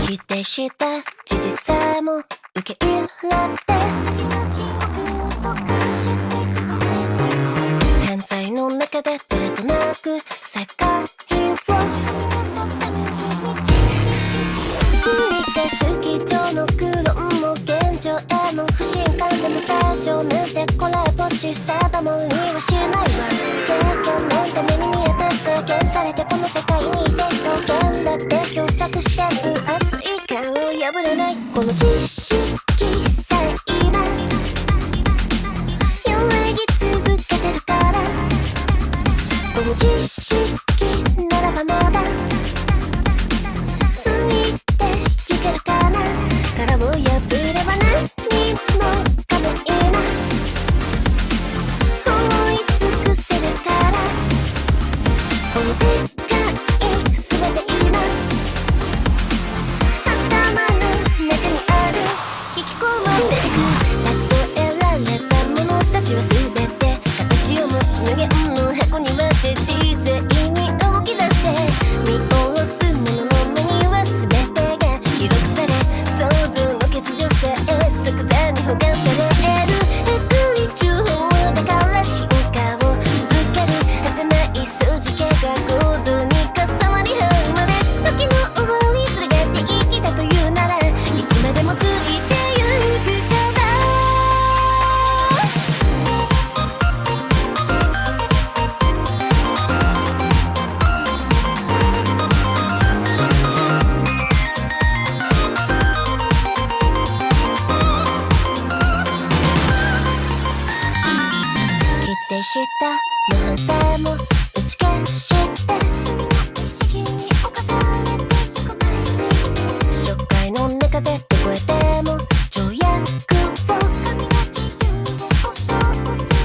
否定した事実さえも受け入れて犯罪の中でどれとなく世界を繰り返す基調の苦労も現状への不信感でも正常なんてこれっぽっち定まりはしないわ経験なんて目に見えて制限されてこの世界にいて表現だって狭窄して分厚い殻を破れないこの知識さえ今揺らぎ続けてるからこの知識ならばまだついてゆけるかな殻を破れば何もかもいいな覆い尽くせるからこの世界全て今頭の中にある引き込まれてく例えられたものたちは全て形を持ち無限の箱に割って自在に動き出して見下ろすものの目には全てが記録され想像の欠如さえ即座に保管される悪理中法だから進化を続ける果てない数字系がゴールに重なり合うまで時の終わりそれが定義だというならいつまでもついてゆくから否定した無反省も打ち消して罪の意識に侵されていく前に初回の中でどこへでも条約を神が自由で保証する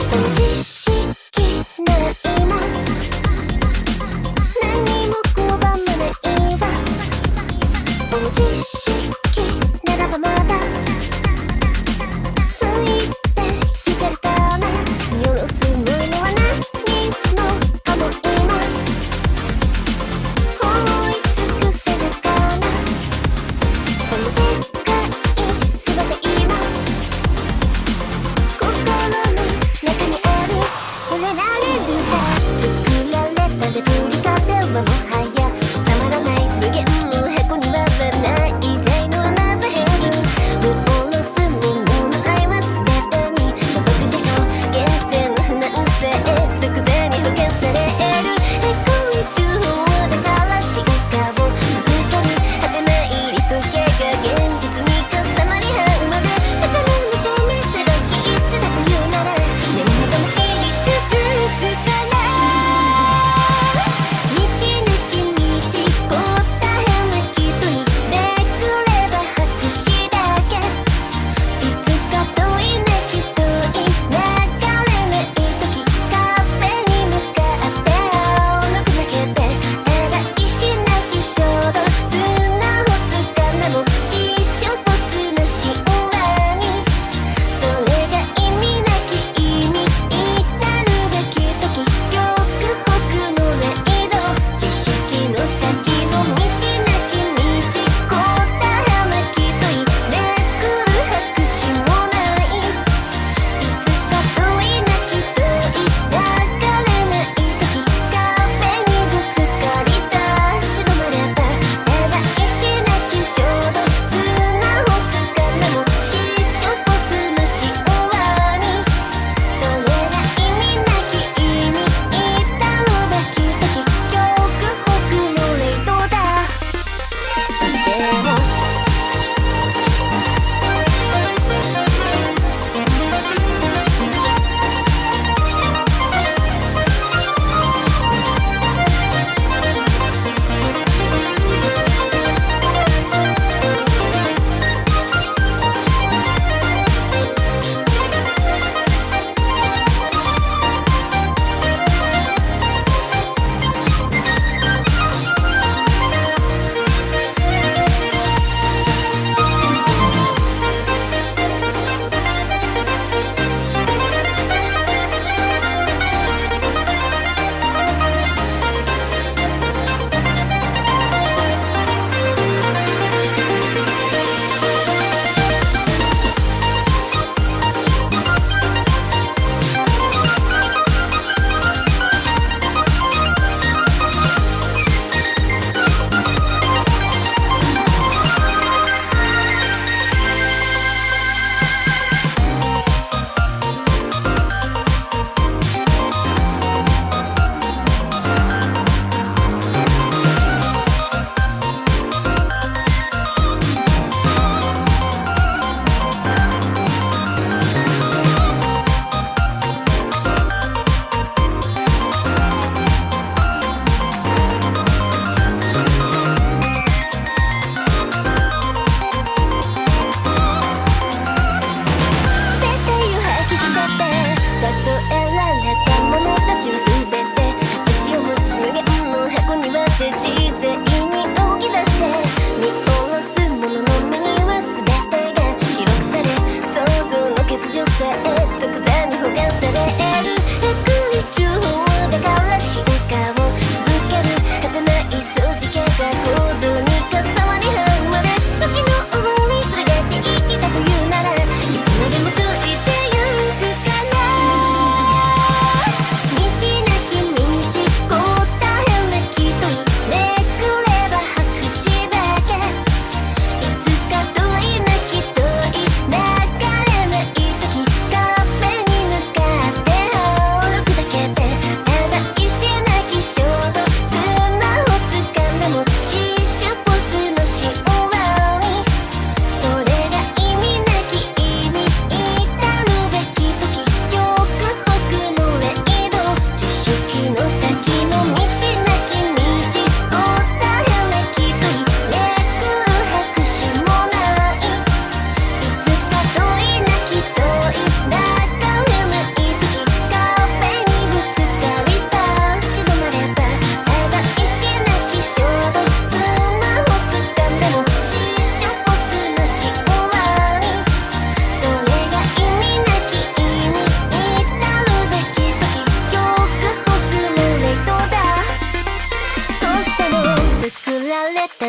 この知識なら今何も拒まないわこの知識ならばまだついてゆけるかな許すものは何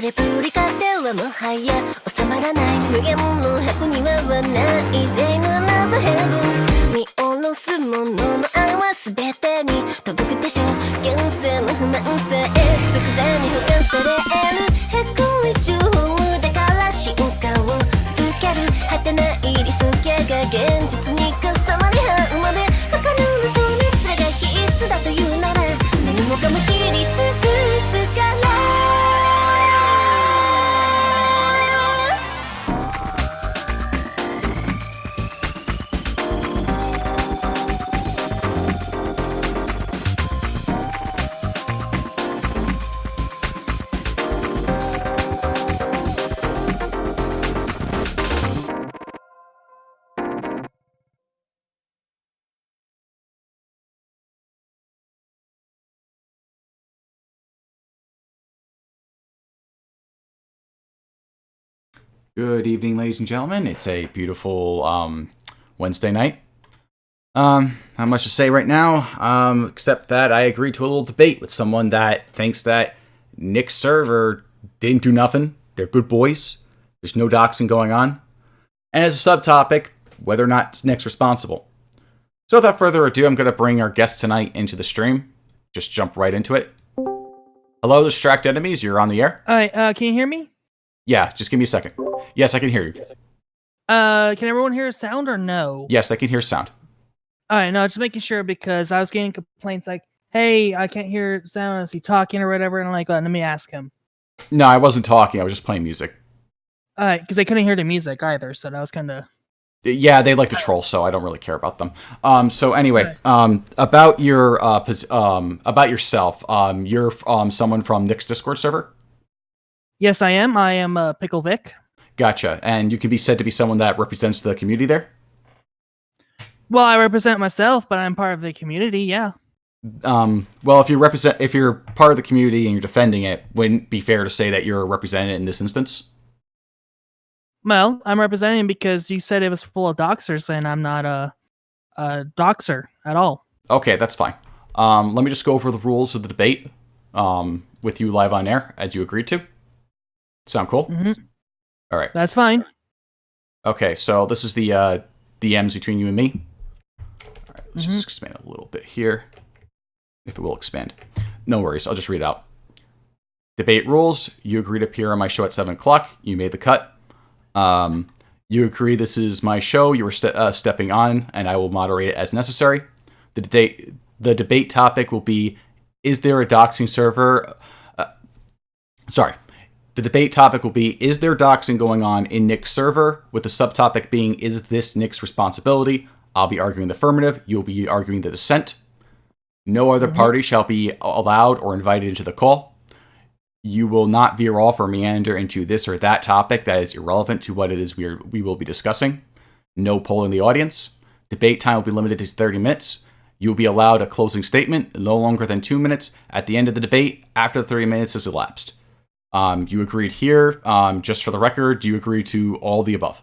レプリカではもはや収まらない無限の箱庭はないぜなぜヘブン見下ろすものの愛は全てに届くでしょう現世の不満さえ即座に保管されるへこり中だから進化を続ける果てない理想郷が現実に重なり合うまで儚る情熱すらが必須だというなら何もかも知り尽くすからGood evening, ladies and gentlemen. It's a beautiful Wednesday night. Not much to say right now, except that I agreed to a little debate with someone that thinks that Nick's server didn't do nothing. They're good boys. There's no doxing going on. And as a subtopic, whether or not Nick's responsible. So without further ado, I'm going to bring our guest tonight into the stream. Just jump right into it. Hello, Distract Enemies. You're on the air. All right, can you hear me? Yeah, just give me a second. Yes, I can hear you. Can everyone hear sound or no? Yes, I can hear sound. All right, no, just making sure because I was getting complaints like, "Hey, I can't hear sound. Is he talking or whatever?" And I'm like, let me ask him. No, I wasn't talking. I was just playing music. All right, because they couldn't hear the music either, so that was kind of. Yeah, they like to troll, so I don't really care about them. So anyway, about your about yourself. You're someone from Nick's Discord server. Yes, I am. I am Pickle Vic. Gotcha. And you can be said to be someone that represents the community there? Well, I represent myself, but I'm part of the community, yeah. Well, if you're part of the community and you're defending it, wouldn't it be fair to say that you're represented in this instance? Well, I'm representing because you said it was full of doxers, and I'm not a doxer at all. Okay, that's fine. Let me just go over the rules of the debate with you live on air, as you agreed to. Sound cool? Mm-hmm. All right. That's fine. Okay, so this is the DMs between you and me. All right, let's just expand a little bit here. If it will expand. No worries, I'll just read it out. Debate rules. You agree to appear on my show at 7 o'clock. You made the cut. You agree this is my show. You were stepping on, and I will moderate it as necessary. The debate topic will be, is there a doxing server? The debate topic will be, is there doxing going on in Nick's server? With the subtopic being, is this Nick's responsibility? I'll be arguing the affirmative. You'll be arguing the dissent. No other party shall be allowed or invited into the call. You will not veer off or meander into this or that topic that is irrelevant to what it is we will be discussing. No poll in the audience. Debate time will be limited to 30 minutes. You will be allowed a closing statement, no longer than 2 minutes, at the end of the debate after the 30 minutes has elapsed. You agreed here. Just for the record, do you agree to all the above?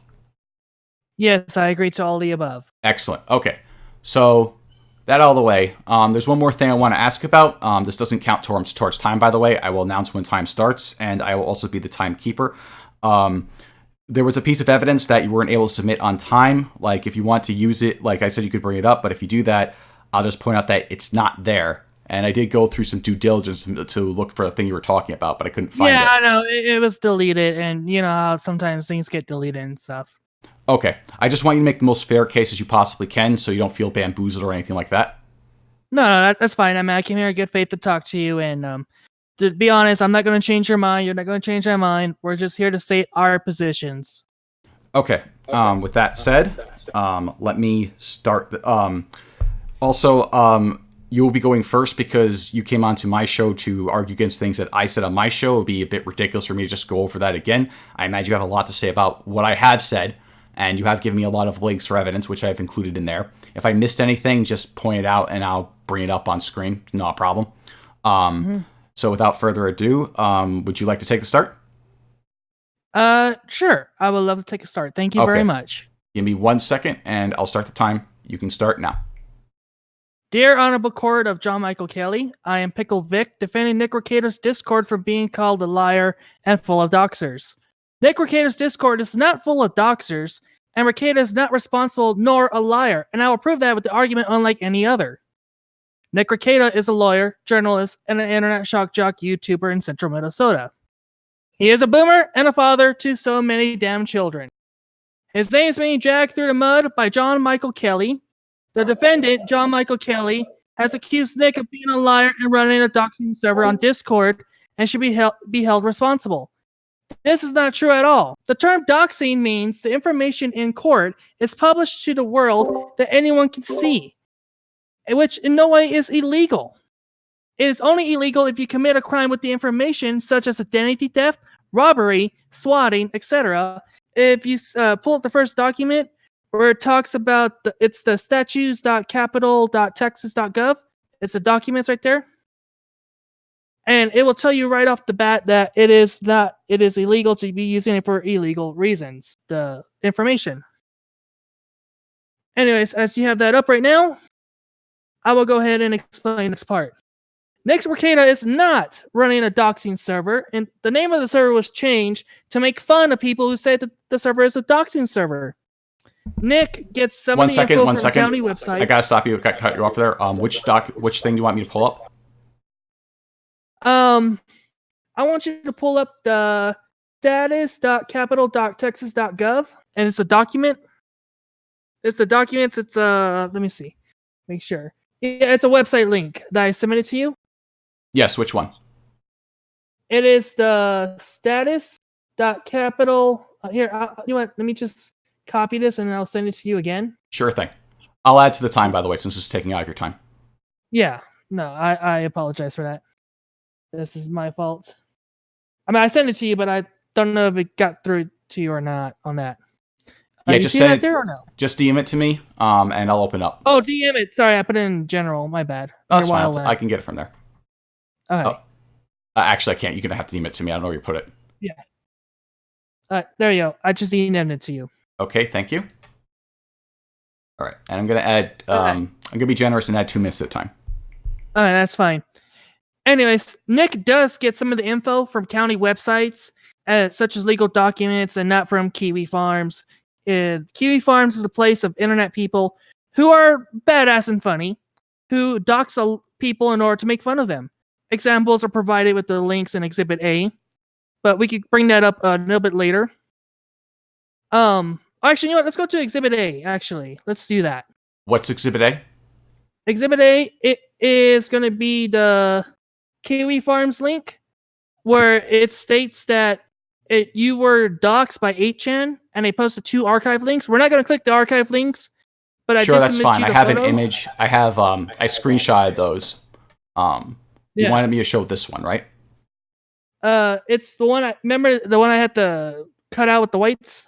Yes, I agree to all the above. Excellent. Okay. So, that out of the way. There's one more thing I want to ask about. This doesn't count towards time, by the way. I will announce when time starts, and I will also be the timekeeper. There was a piece of evidence that you weren't able to submit on time. Like, if you want to use it, like I said, you could bring it up. But if you do that, I'll just point out that it's not there. And I did go through some due diligence to look for the thing you were talking about, but I couldn't find it. Yeah, I know. It was deleted, and you know how sometimes things get deleted and stuff. Okay. I just want you to make the most fair case as you possibly can so you don't feel bamboozled or anything like that. No, that's fine. I mean, I came here in good faith to talk to you, and to be honest, I'm not going to change your mind. You're not going to change my mind. We're just here to state our positions. Okay. With that said, let me start. You will be going first because you came onto my show to argue against things that I said on my show. It would be a bit ridiculous for me to just go over that again. I imagine you have a lot to say about what I have said, and you have given me a lot of links for evidence, which I've included in there. If I missed anything, just point it out, and I'll bring it up on screen. Not a problem. So without further ado, would you like to take the start? Sure. I would love to take a start. Thank you very much. Give me 1 second, and I'll start the time. You can start now. Dear Honorable Court of John Michael Kelly, I am Pickle Vic, defending Nick Rekieta's Discord from being called a liar and full of doxers. Nick Rekieta's Discord is not full of doxers, and Rekieta is not responsible nor a liar, and I will prove that with the argument unlike any other. Nick Rekieta is a lawyer, journalist, and an internet shock jock YouTuber in central Minnesota. He is a boomer and a father to so many damn children. His name is being dragged through the mud by John Michael Kelly. The defendant, John Michael Kelly, has accused Nick of being a liar and running a doxing server on Discord and should be held responsible. This is not true at all. The term doxing means the information in court is published to the world that anyone can see, which in no way is illegal. It is only illegal if you commit a crime with the information, such as identity theft, robbery, swatting, etc. If you pull up the first document where it talks about it's the statues.capitol.texas.gov. It's the documents right there. And it will tell you right off the bat that it is illegal to be using it for illegal reasons, the information. Anyways, as you have that up right now, I will go ahead and explain this part. Nick Rekieta is not running a doxing server, and the name of the server was changed to make fun of people who say that the server is a doxing server. Nick gets some of the info from county websites. I gotta stop you. Cut you off there. Which thing do you want me to pull up? I want you to pull up the status.capitol.texas.gov, and it's a document. It's the documents. It's let me see. Make sure. Yeah, it's a website link that I submitted to you. Yes, which one? It is the status.capitol. Here, you know what? Let me just copy this and I'll send it to you again. Sure thing. I'll add to the time, by the way, since it's taking out of your time. Yeah, no, I apologize for that. This is my fault. I mean, I sent it to you, but I don't know if it got through to you or not on that. Yeah, just send it there or no? Just DM it to me, and I'll open up. Oh, DM it. Sorry, I put it in general. My bad. Oh, that's fine. I can get it from there. Okay. Oh. Actually, I can't. You're going to have to DM it to me. I don't know where you put it. Yeah. There you go. I just DM'd it to you. Okay, thank you. All right, and I'm going to add, I'm going to be generous and add 2 minutes at a time. All right, that's fine. Anyways, Nick does get some of the info from county websites, such as legal documents, and not from Kiwi Farms. Kiwi Farms is a place of internet people who are badass and funny, who dox people in order to make fun of them. Examples are provided with the links in Exhibit A, but we could bring that up a little bit later. Actually, you know what? Let's go to Exhibit A, actually. Let's do that. What's Exhibit A? Exhibit A, it is going to be the Kiwi Farms link, where it states that you were doxxed by 8chan, and they posted 2 archive links. We're not going to click the archive links, but I sure, did that's submit fine. you I the have photos. an image. I have I screenshotted those. You wanted me to show this one, right? It's the one remember the one I had to cut out with the whites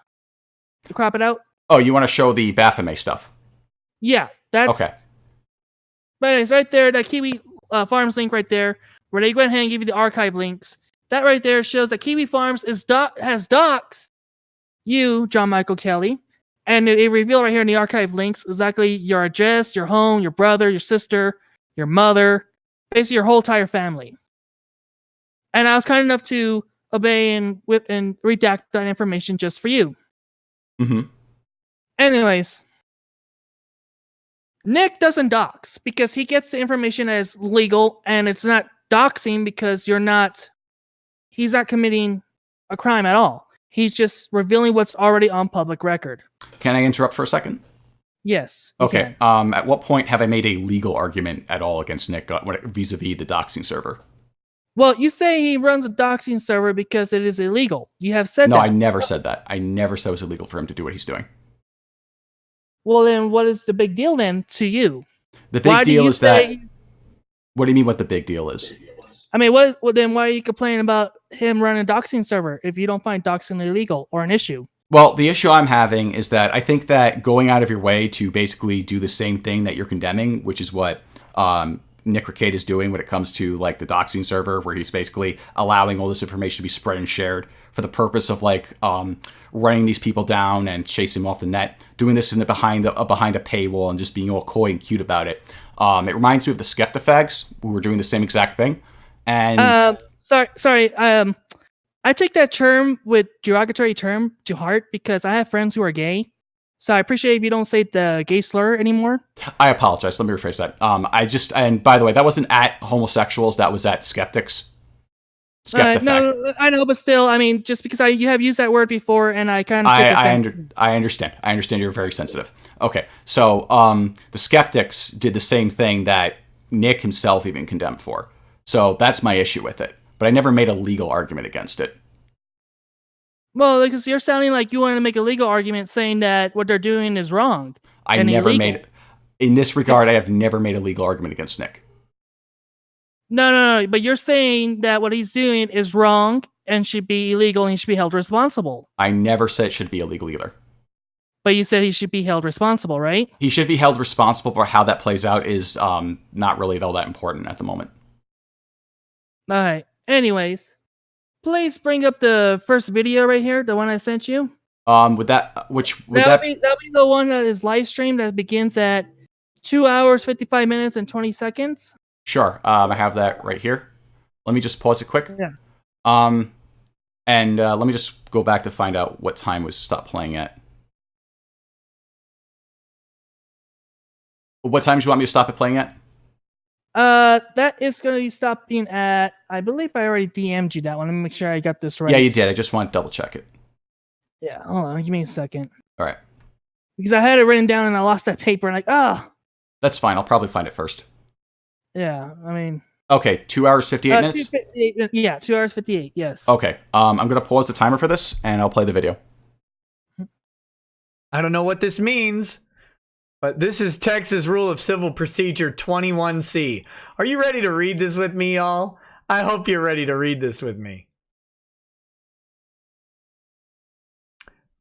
to crop it out. Oh, you want to show the Baphomet stuff? Yeah, that's okay. But anyways, right there, that Kiwi Farms link right there, where they go ahead and give you the archive links. That right there shows that Kiwi Farms has doxed you, John Michael Kelly, and it revealed right here in the archive links exactly your address, your home, your brother, your sister, your mother, basically your whole entire family. And I was kind enough to obey and redact that information just for you. Mm-hmm. Anyways, Nick doesn't dox because he gets the information as legal, and it's not doxing because he's not committing a crime at all. He's just revealing what's already on public record. Can I interrupt for a second? Yes. Okay. At what point have I made a legal argument at all against Nick vis-a-vis the doxing server? Well, you say he runs a doxing server because it is illegal. You have said that. No, I never said that. I never said it was illegal for him to do what he's doing. Well, then what is the big deal then to you? The big deal is that... What do you mean what the big deal is? I mean, then why are you complaining about him running a doxing server if you don't find doxing illegal or an issue? Well, the issue I'm having is that I think that going out of your way to basically do the same thing that you're condemning, which is what Nick Rekieta is doing when it comes to like the doxing server, where he's basically allowing all this information to be spread and shared for the purpose of like running these people down and chasing them off the net, doing this in the behind a paywall and just being all coy and cute about it. It reminds me of the Skeptifags, who were doing the same exact thing. And sorry. I take that term with derogatory term to heart because I have friends who are gay. So I appreciate if you don't say the gay slur anymore. I apologize. Let me rephrase that. And by the way, that wasn't at homosexuals. That was at skeptics. No, I know, but still, I mean, just because you have used that word before, and I kind of I understand. I understand you're very sensitive. Okay, so the skeptics did the same thing that Nick himself even condemned for. So that's my issue with it. But I never made a legal argument against it. Well, because you're sounding like you want to make a legal argument saying that what they're doing is wrong. I never made, in this regard, I have never made a legal argument against Nick. No. But you're saying that what he's doing is wrong and should be illegal and he should be held responsible. I never said it should be illegal either. But you said he should be held responsible, right? He should be held responsible, but how that plays out is not really all that important at the moment. All right. Anyways, please bring up the first video right here, the one I sent you. That'll be the one that is live streamed that begins at 2 hours, 55 minutes, and 20 seconds. Sure. I have that right here. Let me just pause it quick. Yeah. And let me just go back to find out what time was stopped playing at. What time do you want me to stop it playing at? That is going to be stopping at, I believe I already DM'd you that one. Let me make sure I got this right. Yeah, you did. I just want to double check it. Yeah, hold on. Give me a second. All right. Because I had it written down and I lost that paper. And That's fine. I'll probably find it first. Yeah, I mean. Okay, 2 hours, 58 minutes? 2 hours, 58, yes. Okay, I'm going to pause the timer for this, and I'll play the video. I don't know what this means, but this is Texas Rule of Civil Procedure 21C. Are you ready to read this with me, y'all? I hope you're ready to read this with me.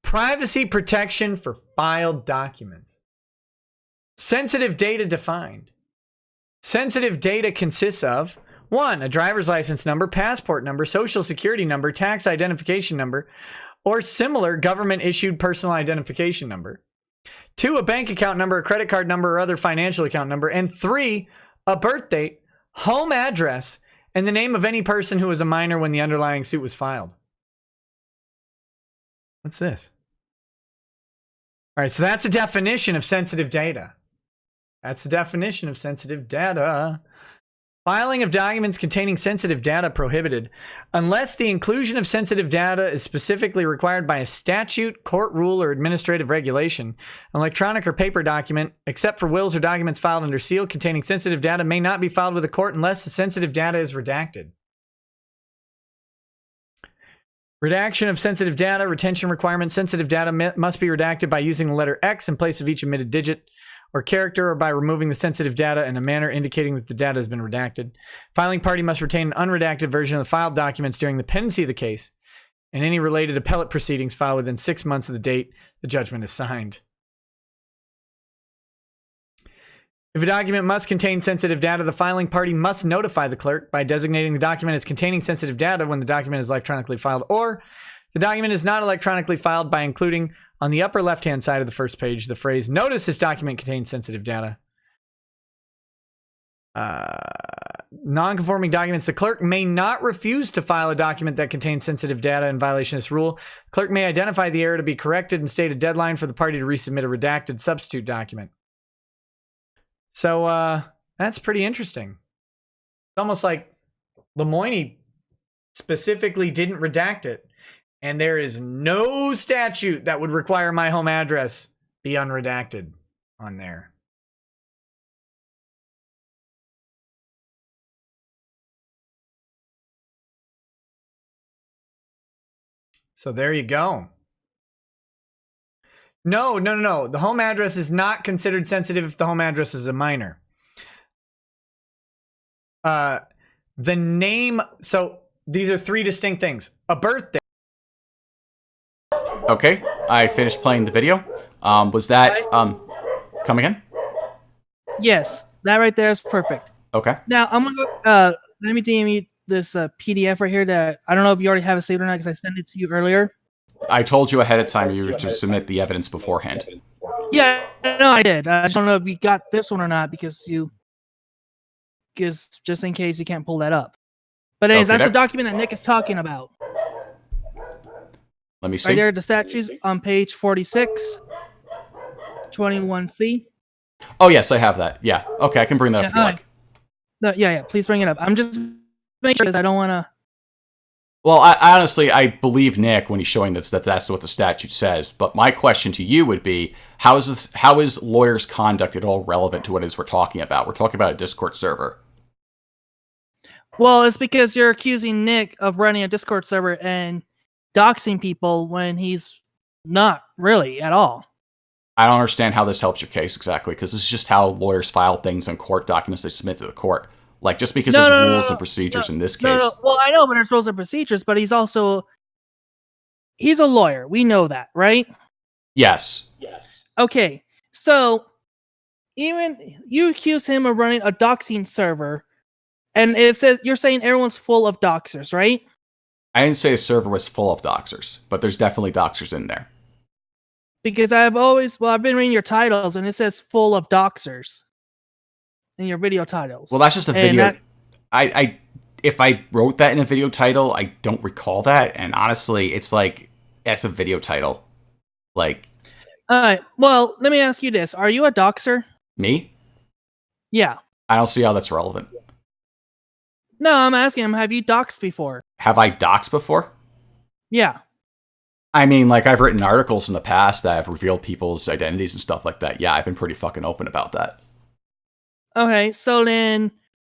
Privacy protection for filed documents. Sensitive data defined. Sensitive data consists of 1. A driver's license number, passport number, social security number, tax identification number, or similar government-issued personal identification number. 2. A bank account number, a credit card number, or other financial account number. And 3. A birth date, home address, and the name of any person who was a minor when the underlying suit was filed. What's this? All right, so that's the definition of sensitive data. That's the definition of sensitive data. Filing of documents containing sensitive data prohibited unless the inclusion of sensitive data is specifically required by a statute, court rule, or administrative regulation. An electronic or paper document, except for wills or documents filed under seal containing sensitive data, may not be filed with a court unless the sensitive data is redacted. Redaction of sensitive data, retention requirements. Sensitive data must be redacted by using the letter X in place of each omitted digit or character, or by removing the sensitive data in a manner indicating that the data has been redacted. Filing party must retain an unredacted version of the filed documents during the pendency of the case, and any related appellate proceedings filed within 6 months of the date the judgment is signed. If a document must contain sensitive data, the filing party must notify the clerk by designating the document as containing sensitive data when the document is electronically filed, or the document is not electronically filed by including on the upper left-hand side of the first page the phrase, "Notice this document contains sensitive data." Non-conforming documents. The clerk may not refuse to file a document that contains sensitive data in violation of this rule. The clerk may identify the error to be corrected and state a deadline for the party to resubmit a redacted substitute document. So, that's pretty interesting. It's almost like Lemoyne specifically didn't redact it. And there is no statute that would require my home address be unredacted on there. So there you go. No. The home address is not considered sensitive if the home address is a minor. The name, so these are three distinct things. A birthday. Okay, I finished playing the video. Was that, come again? Yes, that right there is perfect. Okay. Now I'm gonna let me DM you this PDF right here that I don't know if you already have it saved or not because I sent it to you earlier. I told you ahead of time you were to submit the evidence beforehand. Yeah, no, I did. I just don't know if you got this one or not because just in case you can't pull that up. But anyways, Okay, that's the document that Nick is talking about. Let me see. Right there, the statutes on page 46, 21C. Oh, yes, I have that. Yeah. Okay, I can bring that up if you like. No, yeah, please bring it up. I'm just making sure because I don't want to. Well, I honestly, I believe Nick when he's showing that's what the statute says. But my question to you would be, how is lawyers' conduct at all relevant to what it is we're talking about? We're talking about a Discord server. Well, it's because you're accusing Nick of running a Discord server and doxing people when he's not really at all. I don't understand how this helps your case exactly, because this is just how lawyers file things in court documents they submit to the court. Like, just because there's rules and procedures in this case. Well, I know, but there's rules and procedures, but he's a lawyer. We know that, right? Yes. Okay, so even you accuse him of running a doxing server, and it says you're saying everyone's full of doxers, right? I didn't say a server was full of doxers, but there's definitely doxers in there. Because I've been reading your titles, and it says full of doxers in your video titles. Well, that's just a video. If I wrote that in a video title, I don't recall that, and honestly, it's like that's a video title. Like, all right. Well, let me ask you this: are you a doxer? me? Yeah. I don't see how that's relevant. No, I'm asking him. Have you doxed before? Have I doxed before? Yeah. I mean, like, I've written articles in the past that have revealed people's identities and stuff like that. Yeah, I've been pretty fucking open about that. Okay, so then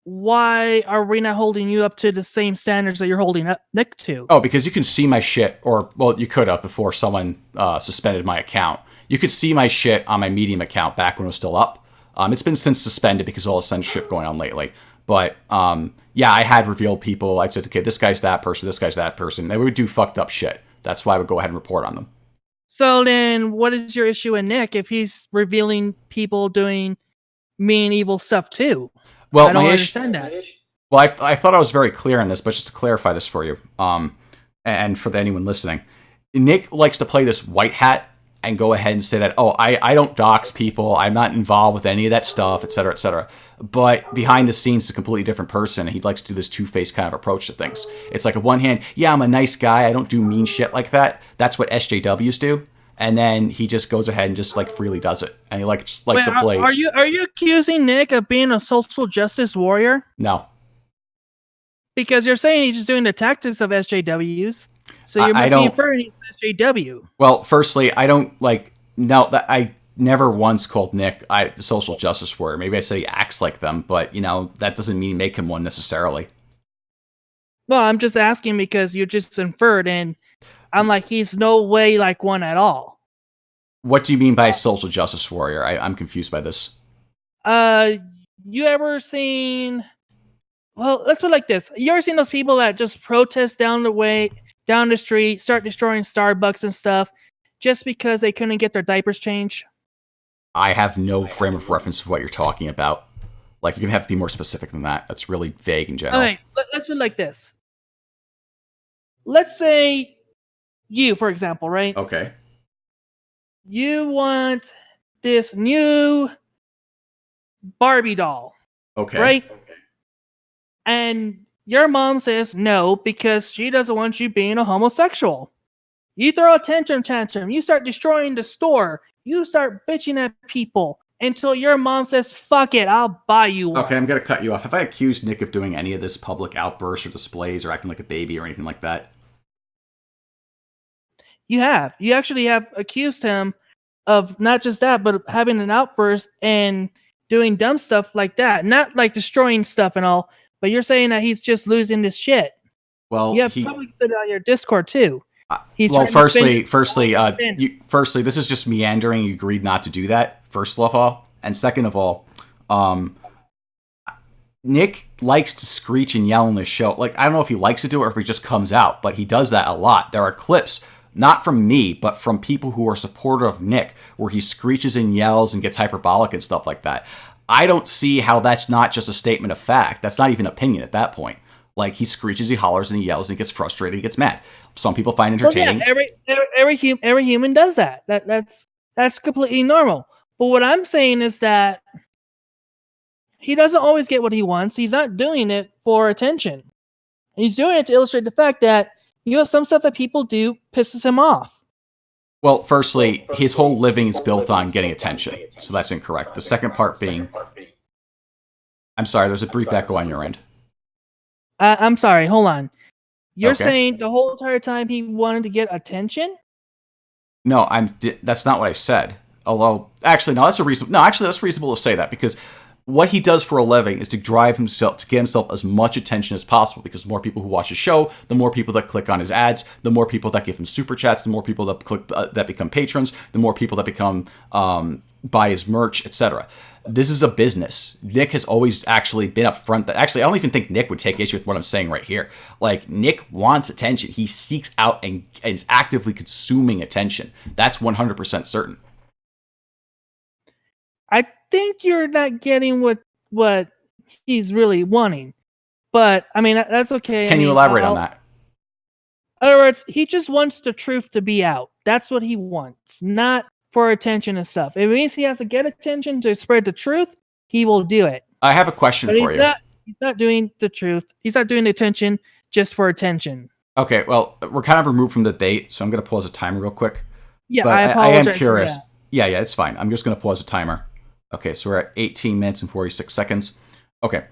why are we not holding you up to the same standards that you're holding up Nick to? Oh, because you can see my shit, or, well, you could have before someone suspended my account. You could see my shit on my Medium account back when it was still up. It's been since suspended because of all the censorship going on lately. But, yeah, I had revealed people. I said, okay, this guy's that person, this guy's that person. They would do fucked up shit. That's why I would go ahead and report on them. So then what is your issue with Nick if he's revealing people doing mean, evil stuff too? Well, I don't understand that. Well, I thought I was very clear on this, but just to clarify this for you, and for anyone listening, Nick likes to play this white hat and go ahead and say that, oh, I don't dox people, I'm not involved with any of that stuff, etc., etc. But behind the scenes, he's a completely different person, and he likes to do this two-faced kind of approach to things. It's like, on one hand, yeah, I'm a nice guy, I don't do mean shit like that. That's what SJWs do. And then he just goes ahead and just like freely does it, and he likes to play. Are you accusing Nick of being a social justice warrior? No, because you're saying he's just doing the tactics of SJWs, so you must be inferring he's SJW. Well, firstly, I don't like that I never once called Nick a social justice warrior. Maybe I say he acts like them, but that doesn't mean make him one necessarily. Well, I'm just asking because you just inferred, and I'm like, he's no way like one at all. What do you mean by social justice warrior? I'm confused by this. You ever seen? Well, let's put it like this: you ever seen those people that just protest down the street, start destroying Starbucks and stuff, just because they couldn't get their diapers changed? I have no frame of reference of what you're talking about. Like, you're gonna have to be more specific than that. That's really vague in general. All right, let's put it like this. Let's say you, for example, right? Okay. You want this new Barbie doll. Okay. Right? Okay. And your mom says no because she doesn't want you being a homosexual. You throw a tantrum. You start destroying the store. You start bitching at people until your mom says, fuck it, I'll buy you one. Okay, I'm going to cut you off. Have I accused Nick of doing any of this public outbursts or displays or acting like a baby or anything like that? You have. You actually have accused him of not just that, but having an outburst and doing dumb stuff like that. Not like destroying stuff and all, but you're saying that he's just losing his shit. Well, you have probably said it on your Discord too. Firstly, this is just meandering. You agreed not to do that, first of all. And second of all, Nick likes to screech and yell in this show. Like, I don't know if he likes to do it or if he just comes out, but he does that a lot. There are clips, not from me, but from people who are supportive of Nick, where he screeches and yells and gets hyperbolic and stuff like that. I don't see how that's not just a statement of fact. That's not even opinion at that point. Like, he screeches, he hollers, and he yells, and he gets frustrated, he gets mad. Some people find entertaining. Well, yeah, every human does that. That's completely normal. But what I'm saying is that he doesn't always get what he wants. He's not doing it for attention. He's doing it to illustrate the fact that, some stuff that people do pisses him off. Well, firstly, his whole living is built on getting attention, so that's incorrect. The second part being... I'm sorry, there's a brief echo on your end. I'm sorry, hold on. You're Okay. saying the whole entire time he wanted to get attention? No, that's not what I said. Although, actually, no, that's reasonable to say that, because what he does for a living is to get himself as much attention as possible, because the more people who watch his show, the more people that click on his ads, the more people that give him super chats, the more people that become patrons, the more people that become buy his merch, etc. This is a business. Nick has always actually been upfront. Actually, I don't even think Nick would take issue with what I'm saying right here. Like, Nick wants attention. He seeks out and is actively consuming attention. That's 100% certain. I think you're not getting what he's really wanting. But, I mean, that's okay. Can you elaborate on that? In other words, he just wants the truth to be out. That's what he wants, not for attention and stuff. If it means he has to get attention to spread the truth, he will do it. I have a question for you. He's not doing the truth. He's not doing the attention just for attention. Okay, well, we're kind of removed from the debate, so I'm going to pause a timer real quick. Yeah, but I apologize. I am curious. For that. Yeah, it's fine. I'm just going to pause a timer. Okay, so we're at 18 minutes and 46 seconds. Okay.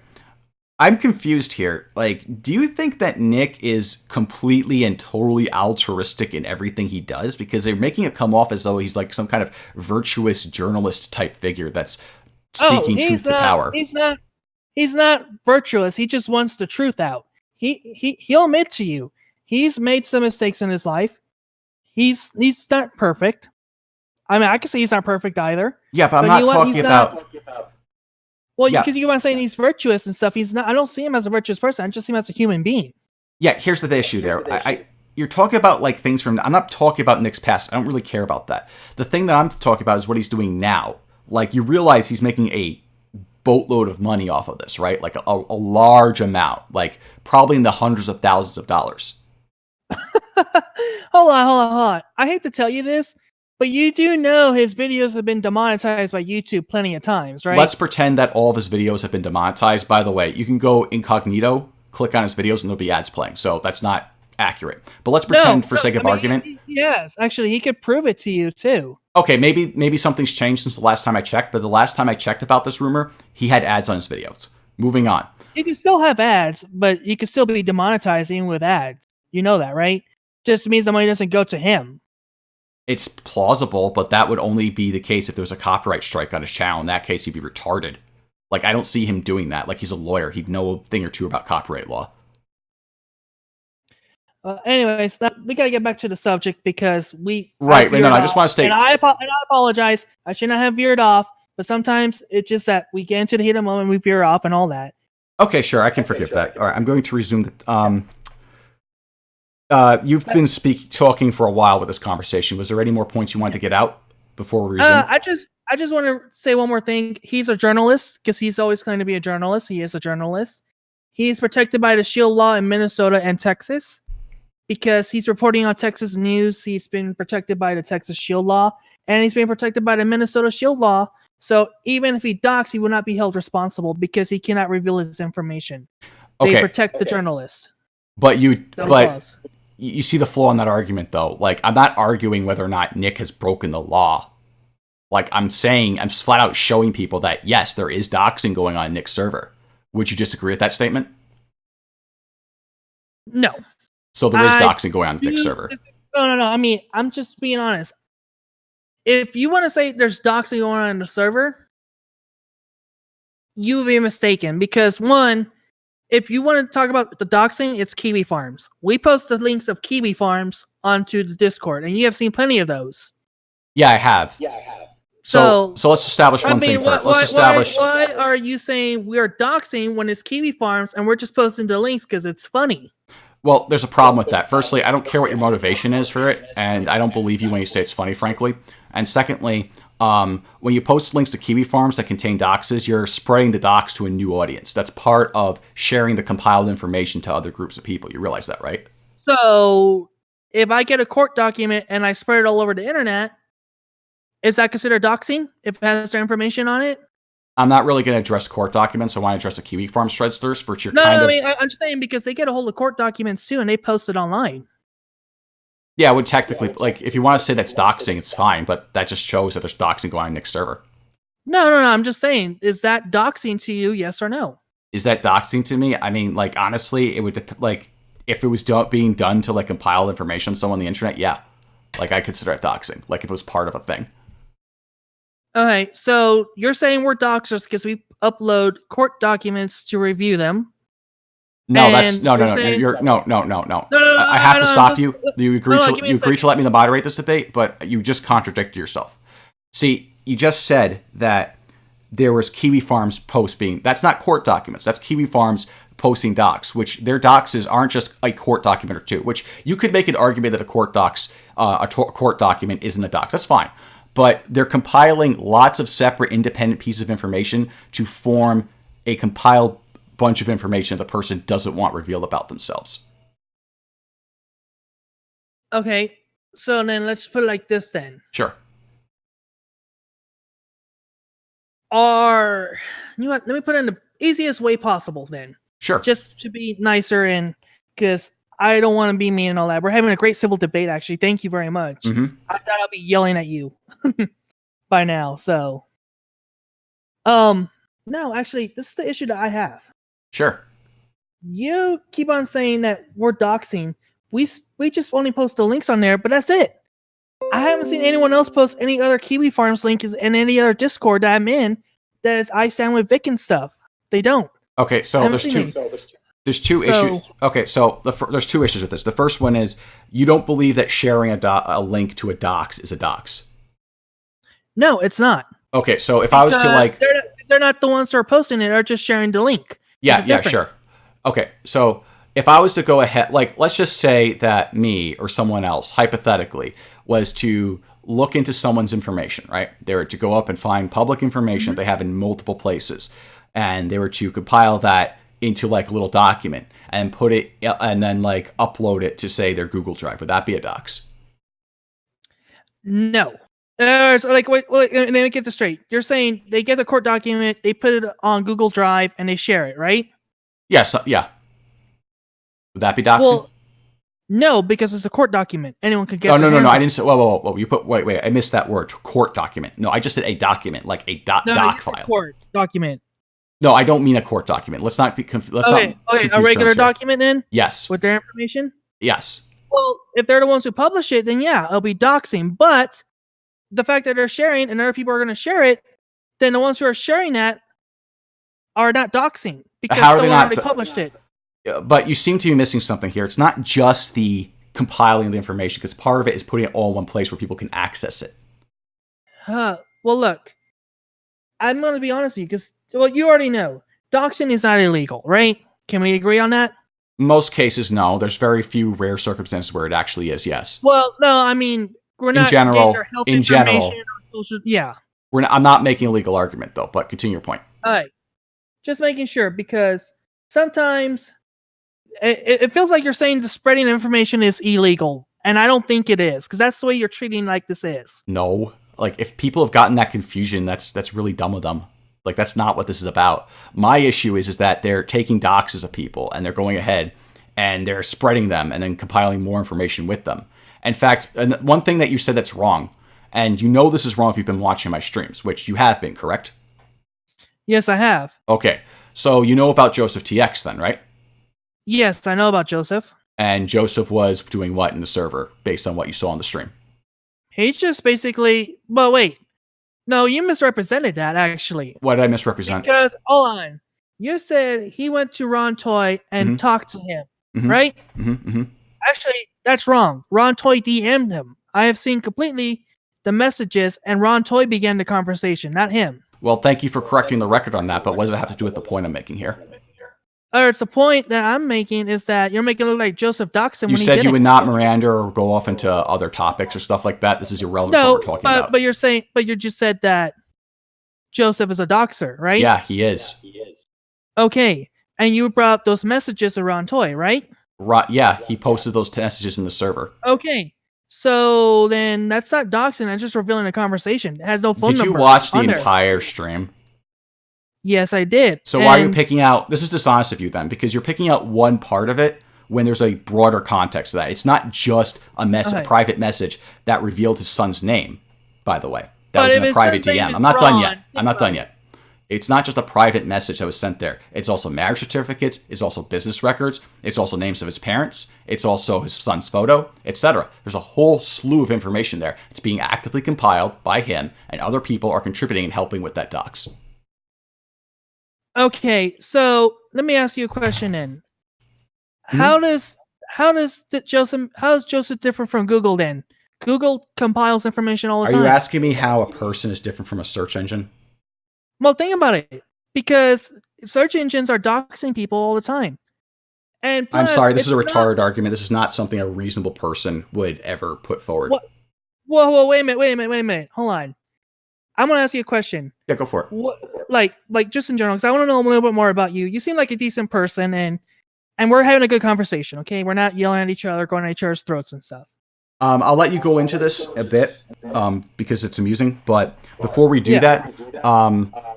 I'm confused here. Like, do you think that Nick is completely and totally altruistic in everything he does? Because they're making it come off as though he's like some kind of virtuous journalist type figure that's speaking truth to power. He's not virtuous. He just wants the truth out. He'll admit to you he's made some mistakes in his life. He's not perfect. I mean, I can say he's not perfect either. Yeah, but I'm not talking about. Well, because you want to say he's virtuous and stuff. He's not. I don't see him as a virtuous person. I just see him as a human being. Yeah, here's the issue there. You're talking about like things from. I'm not talking about Nick's past. I don't really care about that. The thing that I'm talking about is what he's doing now. Like, you realize he's making a boatload of money off of this, right? Like a large amount, like probably in the hundreds of thousands of dollars. Hold on. I hate to tell you this, but you do know his videos have been demonetized by YouTube plenty of times, right? Let's pretend that all of his videos have been demonetized. By the way, you can go incognito, click on his videos, and there'll be ads playing. So that's not accurate. But let's pretend, for sake of argument. Yes, actually, he could prove it to you, too. Okay, maybe something's changed since the last time I checked, but the last time I checked about this rumor, he had ads on his videos. Moving on. You can still have ads, but you can still be demonetizing with ads. You know that, right? Just means the money doesn't go to him. It's plausible, but that would only be the case if there was a copyright strike on his channel. In that case, he'd be retarded. Like, I don't see him doing that. Like, he's a lawyer. He'd know a thing or two about copyright law. Anyways, we gotta get back to the subject because I just want to state. And I apologize. I should not have veered off, but sometimes it's just that we get into the heat of the moment, we veer off and all that. Okay, sure, I can forgive that. All right, I'm going to resume the. You've been talking for a while with this conversation. Was there any more points you wanted to get out before we resume? I just want to say one more thing. He's a journalist because he's always going to be a journalist. He is a journalist. He's protected by the Shield law in Minnesota and Texas because he's reporting on Texas news. He's been protected by the Texas Shield law, and he's been protected by the Minnesota Shield law. So even if he docks, he will not be held responsible because he cannot reveal his information. They protect the journalist. But you see the flaw in that argument, though. Like, I'm not arguing whether or not Nick has broken the law. Like, I'm just flat out showing people that, yes, there is doxing going on in Nick's server. Would you disagree with that statement? No. So there is doxing going on in Nick's server. No. I mean, I'm just being honest. If you want to say there's doxing going on in the server, you would be mistaken. Because, one, if you want to talk about the doxing, it's Kiwi Farms. We post the links of Kiwi Farms onto the Discord, and you have seen plenty of those. Yeah, I have. So let's establish one thing first. Why are you saying we are doxing when it's Kiwi Farms and we're just posting the links because it's funny? Well, there's a problem with that. Firstly, I don't care what your motivation is for it, and I don't believe you when you say it's funny, frankly. And secondly, When you post links to Kiwi Farms that contain doxes, you're spreading the dox to a new audience. That's part of sharing the compiled information to other groups of people. You realize that, right? So if I get a court document and I spread it all over the internet, is that considered doxing if it has their information on it? I'm not really going to address court documents. I want to address the Kiwi Farms threads first, which you're No, kind no, of... I mean, I'm just saying because they get a hold of court documents too and they post it online. Yeah, I would technically, like, if you want to say that's doxing, it's fine, but that just shows that there's doxing going on in Nick's server. No, I'm just saying, is that doxing to you, yes or no? Is that doxing to me? I mean, like, honestly, it would, like, if it was being done to, like, compile information on someone on the internet, yeah. Like, I consider it doxing, like, if it was part of a thing. Okay, so you're saying we're doxers because we upload court documents to review them. No, that's And no. you're saying- No. No, I have to no, stop just- you. You agree no, to give me a you agree second. to let me moderate this debate, but you just contradicted yourself. See, you just said that there was Kiwi Farms post being. That's not court documents. That's Kiwi Farms posting docs, which their doxes aren't just a court document or two. Which you could make an argument that a court court document isn't a docs. That's fine, but they're compiling lots of separate independent pieces of information to form a compiled bunch of information the person doesn't want revealed about themselves. Okay, so then let's put it like this then. Sure. You know what, let me put it in the easiest way possible then. Sure. Just to be nicer and because I don't want to be mean and all that. We're having a great civil debate, actually. Thank you very much. Mhm. I thought I'd be yelling at you by now. So, no, actually, this is the issue that I have. Sure. You keep on saying that we're doxing. We just only post the links on there, but that's it. I haven't seen anyone else post any other Kiwi Farms links in any other Discord that I'm in that is I stand with Vic and stuff. They don't. Okay, so haven't there's seen two. any. There's two So- issues. Okay, so there's two issues with this. The first one is you don't believe that sharing a link to a docs is a docs. No, it's not. Okay, so if I was to Because like, they're not the ones who are posting it, they're just sharing the link. yeah, It's yeah, different. sure. Okay, so if I was to go ahead, like, let's just say that me or someone else, hypothetically, was to look into someone's information, right? They were to go up and find public information they have in multiple places, and they were to compile that into like a little document and put it, and then like upload it to say their Google Drive. Would that be a docs? No. So like, wait, let me get this straight. You're saying they get the court document, they put it on Google Drive, and they share it, right? Yes, yeah. Would that be doxing? Well, no, because it's a court document. Anyone could get. Oh, no. their hands I on didn't say. Whoa. You put. Wait. I missed that word. Court document. No, I just said a document, like a it. No, you doc said file. court document. No, I don't mean a court document. Let's not be let's Okay, not a confuse regular terms here. document then Yes. with their information. Yes. Well, if they're the ones who publish it, then yeah, it'll be doxing. But the fact that they're sharing and other people are going to share it, then the ones who are sharing that are not doxing because How are they someone not already do- published it. But you seem to be missing something here. It's not just the compiling the information, because part of it is putting it all in one place where people can access it. Well, look, I'm going to be honest with you because, well, you already know doxing is not illegal, right? Can we agree on that? Most cases, no. There's very few rare circumstances where it actually is. Yes. Well, no, I mean, we're not general- getting their health in general. information or social, yeah. I'm not making a legal argument though. But continue your point. All right. Just making sure because sometimes it feels like you're saying the spreading information is illegal, and I don't think it is because that's the way you're treating like this is. No. Like, if people have gotten that confusion, that's really dumb of them. Like, that's not what this is about. My issue is that they're taking doxes of people and they're going ahead and they're spreading them and then compiling more information with them. In fact, and one thing that you said that's wrong, and you know this is wrong if you've been watching my streams, which you have been, correct? Yes, I have. Okay. So you know about Joseph TX then, right? Yes, I know about Joseph. And Joseph was doing what in the server based on what you saw on the stream? He's just basically. Well, wait. No, you misrepresented that actually. What did I misrepresent? Because hold on, you said he went to Ron Toy and talked to him, Mhm. right? Mm-hmm. Actually, that's wrong. Ron Toy DM'd him. I have seen completely the messages, and Ron Toy began the conversation, not him. Well, thank you for correcting the record on that, but what does it have to do with the point I'm making here? or it's a point that I'm making is that you're making it look like Joseph Doxson You when he said did you it. would not Miranda or go off into other topics or stuff like that. This is irrelevant to what we're talking about. But you're saying, but you just said that Joseph is a doxer, right? Yeah, he is. Okay, and you brought up those messages around Toy, right? Right. Yeah, he posted those messages in the server. Okay, so then that's not doxing. That's just revealing a conversation. It has no phone Did you number. watch the on there. entire stream? Yes, I did. So why are you picking out? This is dishonest of you then, because you're picking out one part of it when there's a broader context to that. It's not just a private message that revealed his son's name. By the way, that was in a private DM. I'm not done yet. I'm not done yet. It's not just a private message that was sent there. It's also marriage certificates. It's also business records. It's also names of his parents. It's also his son's photo, etc. There's a whole slew of information there. It's being actively compiled by him, and other people are contributing and helping with that docs. Okay, so let me ask you a question then. How does Joseph differ from Google then? Google compiles information all the time. Are you asking me how a person is different from a search engine? Well, think about it. Because search engines are doxing people all the time. And plus, I'm sorry, this is a retarded argument. This is not something a reasonable person would ever put forward. Whoa, wait a minute. Hold on. I'm going to ask you a question. Yeah, go for it. What, like just in general, because I want to know a little bit more about you. You seem like a decent person, and we're having a good conversation, okay? We're not yelling at each other, going at each other's throats and stuff. I'll let you go into this a bit because it's amusing. But before we do that,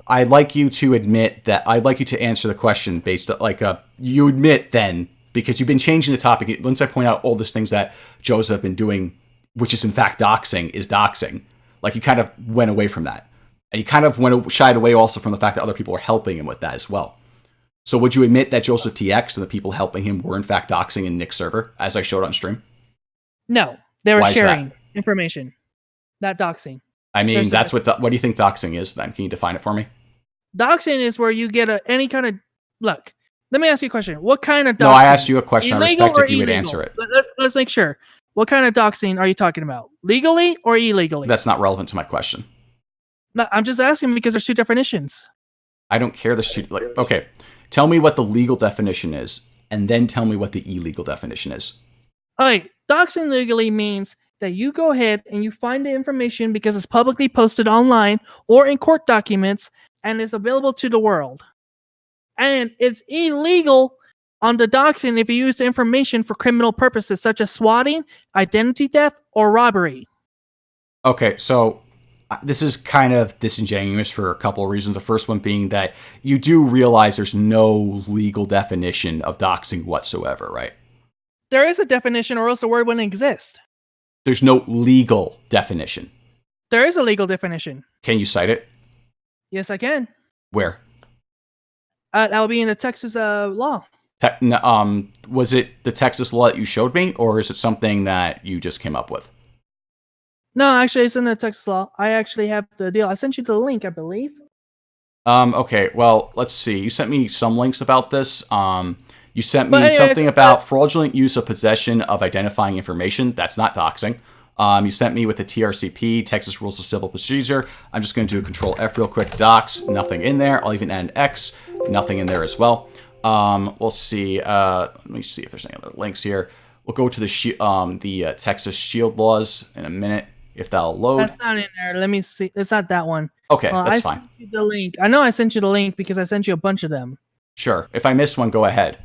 I'd like you to admit that I'd like you to answer the question based on, you admit then, because you've been changing the topic. Once I point out all these things that Joseph has been doing, which is in fact doxing, is doxing. Like you kind of went away from that. And you kind of shied away also from the fact that other people are helping him with that as well. So would you admit that Joseph TX and the people helping him were in fact doxing in Nick's server, as I showed on stream? No, they were Why is sharing information, not doxing. I mean, that's what do you think doxing is then? Can you define it for me? Doxing is where you get any kind of... Look, let me ask you a question. What kind of doxing? No, I asked you a question. I Illegal respect if you would illegal? answer it. Let's make sure. What kind of doxing are you talking about? Legally or illegally? That's not relevant to my question. No, I'm just asking because there's two definitions. I don't care. Okay, tell me what the legal definition is, and then tell me what the illegal definition is. All right, doxing legally means that you go ahead and you find the information because it's publicly posted online or in court documents and is available to the world. And it's illegal on the doxing if you use the information for criminal purposes such as swatting, identity theft, or robbery. Okay, so this is kind of disingenuous for a couple of reasons. The first one being that you do realize there's no legal definition of doxing whatsoever, right? There is a definition or else the word wouldn't exist. There's no legal definition. There is a legal definition. Can you cite it? Yes, I can. Where? That will be in the Texas law. Was it the Texas law that you showed me, or is it something that you just came up with? No, actually, it's in the Texas law. I actually have the deal. I sent you the link, I believe. Okay, well, let's see. You sent me some links about this. You sent me something about fraudulent use of possession of identifying information. That's not doxing. You sent me with the TRCP, Texas Rules of Civil Procedure. I'm just going to do a Control F real quick. Docs, nothing in there. I'll even add X, nothing in there as well. We'll see. Let me see if there's any other links here. We'll go to the Texas Shield laws in a minute, if that'll load. That's not in there. Let me see. It's not that one. Okay, that's fine. Sent you the link. I know I sent you the link because I sent you a bunch of them. Sure. If I missed one, go ahead.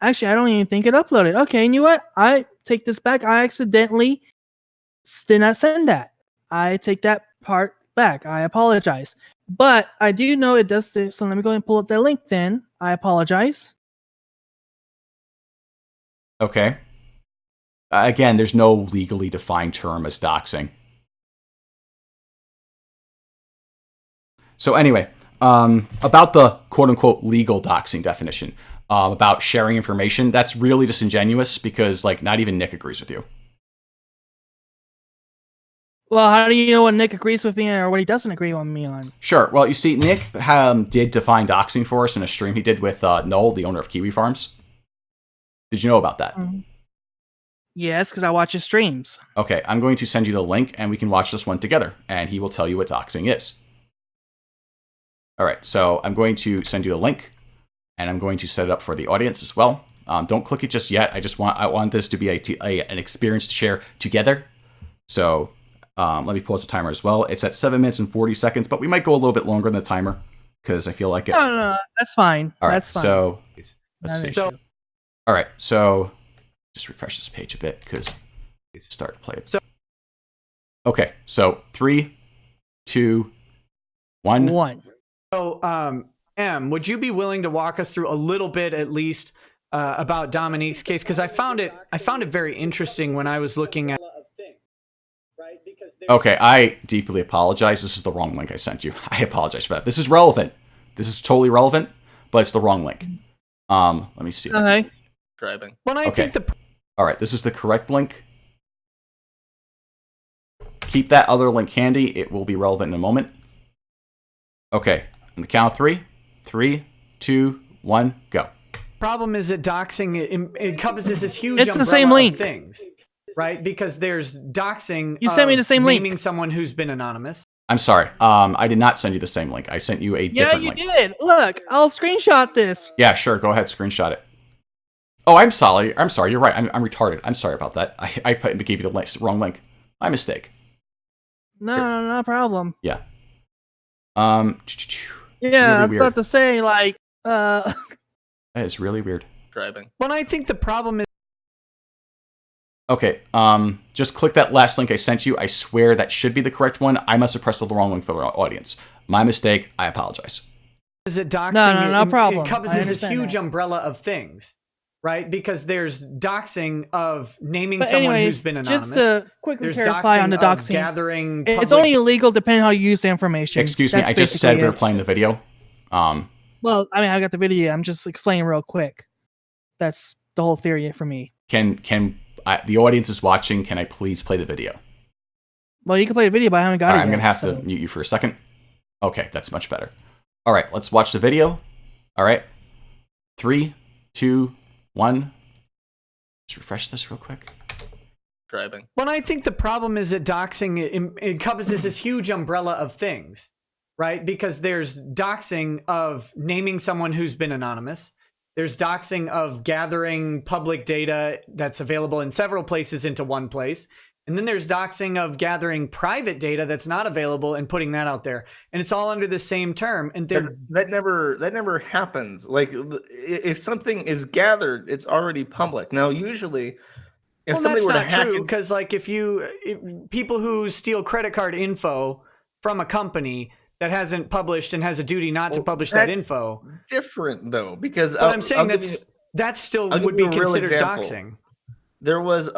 Actually, I don't even think it uploaded. Okay, and you know what? I take this back. I accidentally did not send that. I take that part back. I apologize. But I do know it does this, so let me go ahead and pull up that link then. I apologize. Okay. Again, there's no legally defined term as doxing. So anyway, about the quote-unquote legal doxing definition, about sharing information, that's really disingenuous because, not even Nick agrees with you. Well, how do you know what Nick agrees with me or what he doesn't agree with me on? Sure. Well, you see, Nick did define doxing for us in a stream he did with Noel, the owner of Kiwi Farms. Did you know about that? Mm-hmm. Yes, because I watch his streams. Okay, I'm going to send you the link, and we can watch this one together, and he will tell you what doxing is. All right, so I'm going to send you the link. and I'm going to set it up for the audience as well. Don't click it just yet. I want this to be an experience to share together. So let me pause the timer as well. It's at 7 minutes and 40 seconds, but we might go a little bit longer than the timer because I feel like it. No, that's fine. All right, that's fine. so let's Not see. an issue. All right, so just refresh this page a bit because start to play it. Okay, so 3, 2, 1. One. So, Em, would you be willing to walk us through a little bit, at least, about Dominique's case? Because I found it very interesting when I was looking at. Okay, I deeply apologize. This is the wrong link I sent you. I apologize for that. This is relevant. This is totally relevant, but it's the wrong link. Let me see. Okay. Driving. When I Okay. think the All right, this is the correct link. Keep that other link handy. It will be relevant in a moment. Okay, on the count of 3. 3, 2, 1, go. problem is that doxing encompasses this huge It's the umbrella same of link. things, right? Because there's doxing. You sent me of the same link. naming someone who's been anonymous. I'm sorry. I did not send you the same link. I sent you a Yeah, different you link. did. Look, I'll screenshot this. Yeah, sure. Go ahead. Screenshot it. Oh, I'm sorry. I'm sorry. You're right. I'm retarded. I'm sorry about that. I gave you the wrong link. My mistake. No problem. Yeah. Yeah, really I was weird. about to say, like, That is really weird. Driving. When I think the problem is Okay. Just click that last link I sent you. I swear that should be the correct one. I must have pressed the wrong link for the audience. My mistake. I apologize. that doxing No problem. I encompasses this understand huge that. umbrella of things, right? Because there's doxing of naming but someone anyways, who's been anonymous. just to quickly There's clarify on the of doxing, gathering. it's public- only illegal depending on how you use the information. Excuse me. That's I just said we basically were it. playing the video. Well, I mean, I got the video. I'm just explaining real quick. That's the whole theory for me. The audience is watching. Can I please play the video? Well, you can play the video, but I haven't got All it right, I'm yet, going to have so- to mute you for a second. Okay, that's much better. All right, let's watch the video. All right. 3, 2, 1. Just refresh this real quick. Driving. When I think the problem is that doxing encompasses this huge umbrella of things, right? Because there's doxing of naming someone who's been anonymous. There's doxing of gathering public data that's available in several places into one place. And then there's doxing of gathering private data that's not available and putting that out there. And it's all under the same term. And they're That never happens. Like if something is gathered, it's already public. Now, usually, if well, somebody that's were to not hack true in- because, like, if people who steal credit card info from a company that hasn't published and has a duty not to Well, publish that that's info, different though, because but I'm saying I'll give you- that still I'll give would be you a real considered example. doxing. there was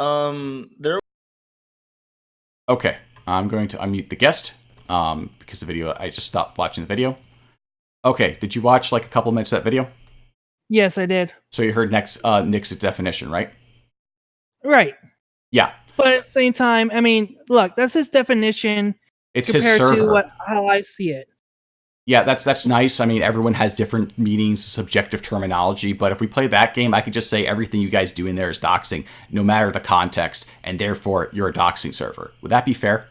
Okay, I'm going to unmute the guest because the video, I just stopped watching the video. Okay, did you watch like a couple minutes of that video? Yes, I did. So you heard Nick's definition, right? Right. Yeah, But at the same time, I mean, look, that's his definition it's his compared server. to how I see it. Yeah, that's nice. I mean, everyone has different meanings, subjective terminology, but if we play that game, I could just say everything you guys do in there is doxing, no matter the context, and therefore you're a doxing server. Would that be fair?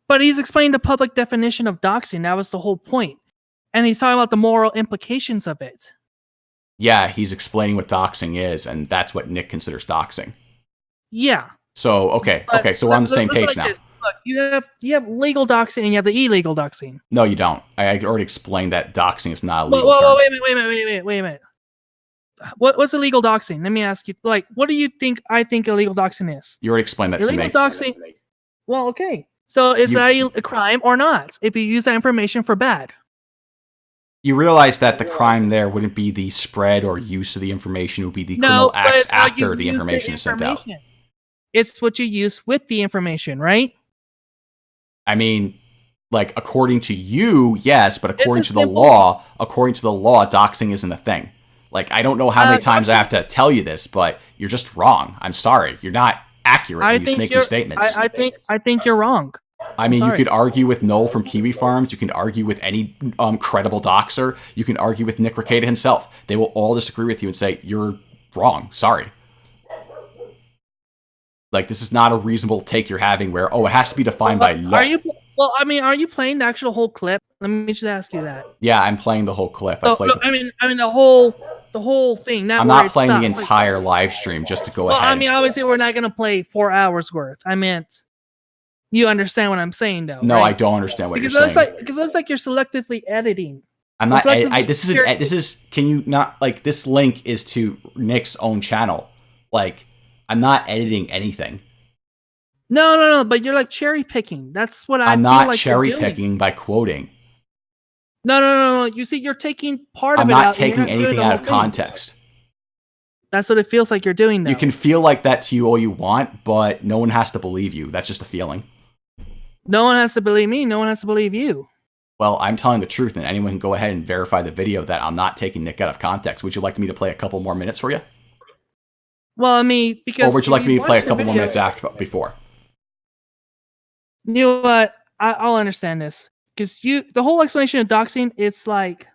But he's explaining the public definition of doxing. That was the whole point. And he's talking about the moral implications of it. Yeah, he's explaining what doxing is, and that's what Nick considers doxing. Yeah. So, okay, But so we're on the same let's page like now. this. Look, you have legal doxing and you have the illegal doxing. No, you don't. I already explained that doxing is not a Whoa, legal whoa, term. wait a minute. What's illegal doxing? Let me ask you. Like, what do you think I think illegal doxing is? You already explained that to Illegal me. doxing. Well, okay. So is You- that a crime or not? If you use that information for bad. You realize that the crime there wouldn't be the spread or use of the information, it would be the No, criminal but acts it's how you after the use information is sent out. information. It's what you use with the information, right? I mean, like, according to you, yes, but according It's to the simple. law, doxing isn't a thing. Like, I don't know how many times I have to tell you this, but you're just wrong. I'm sorry. You're not accurate when you make these statements. I think you're wrong. I mean, you sorry. could argue with Noel from Kiwi Farms. You can argue with any credible doxer. You can argue with Nick Rekieta himself. They will all disagree with you and say, you're wrong. Sorry. Like, this is not a reasonable take you're having where, it has to be defined by law. Well, I mean, are you playing the actual whole clip? Let me just ask you that. Yeah, I'm playing the whole clip. So, no, I mean the whole thing. Not I'm where not it playing the stops. entire live stream just to go Well, ahead. I mean, obviously, we're not gonna play 4 hours worth. I meant, you understand what I'm saying, though? No, right? I don't understand what Because you're it looks saying. because it looks like you're selectively editing. I'm not. selectively This is. Can you not like this link is to Nick's own channel? Like, I'm not editing anything. No. But you're like cherry picking. That's what I I'm feel not like cherry you're doing. picking by quoting. No. You see, you're taking part I'm of it out. not and you're taking not doing anything the out whole of thing. context. That's what it feels like you're doing, though. You can feel like that to you all you want, but no one has to believe you. That's just a feeling. No one has to believe me. No one has to believe you. Well, I'm telling the truth, and anyone can go ahead and verify the video that I'm not taking Nick out of context. Would you like me to play a couple more minutes for you? Well, I mean, because Or would you like if me to play a watch the couple more video- minutes before? You know what? I'll understand this because the whole explanation of doxing, it's like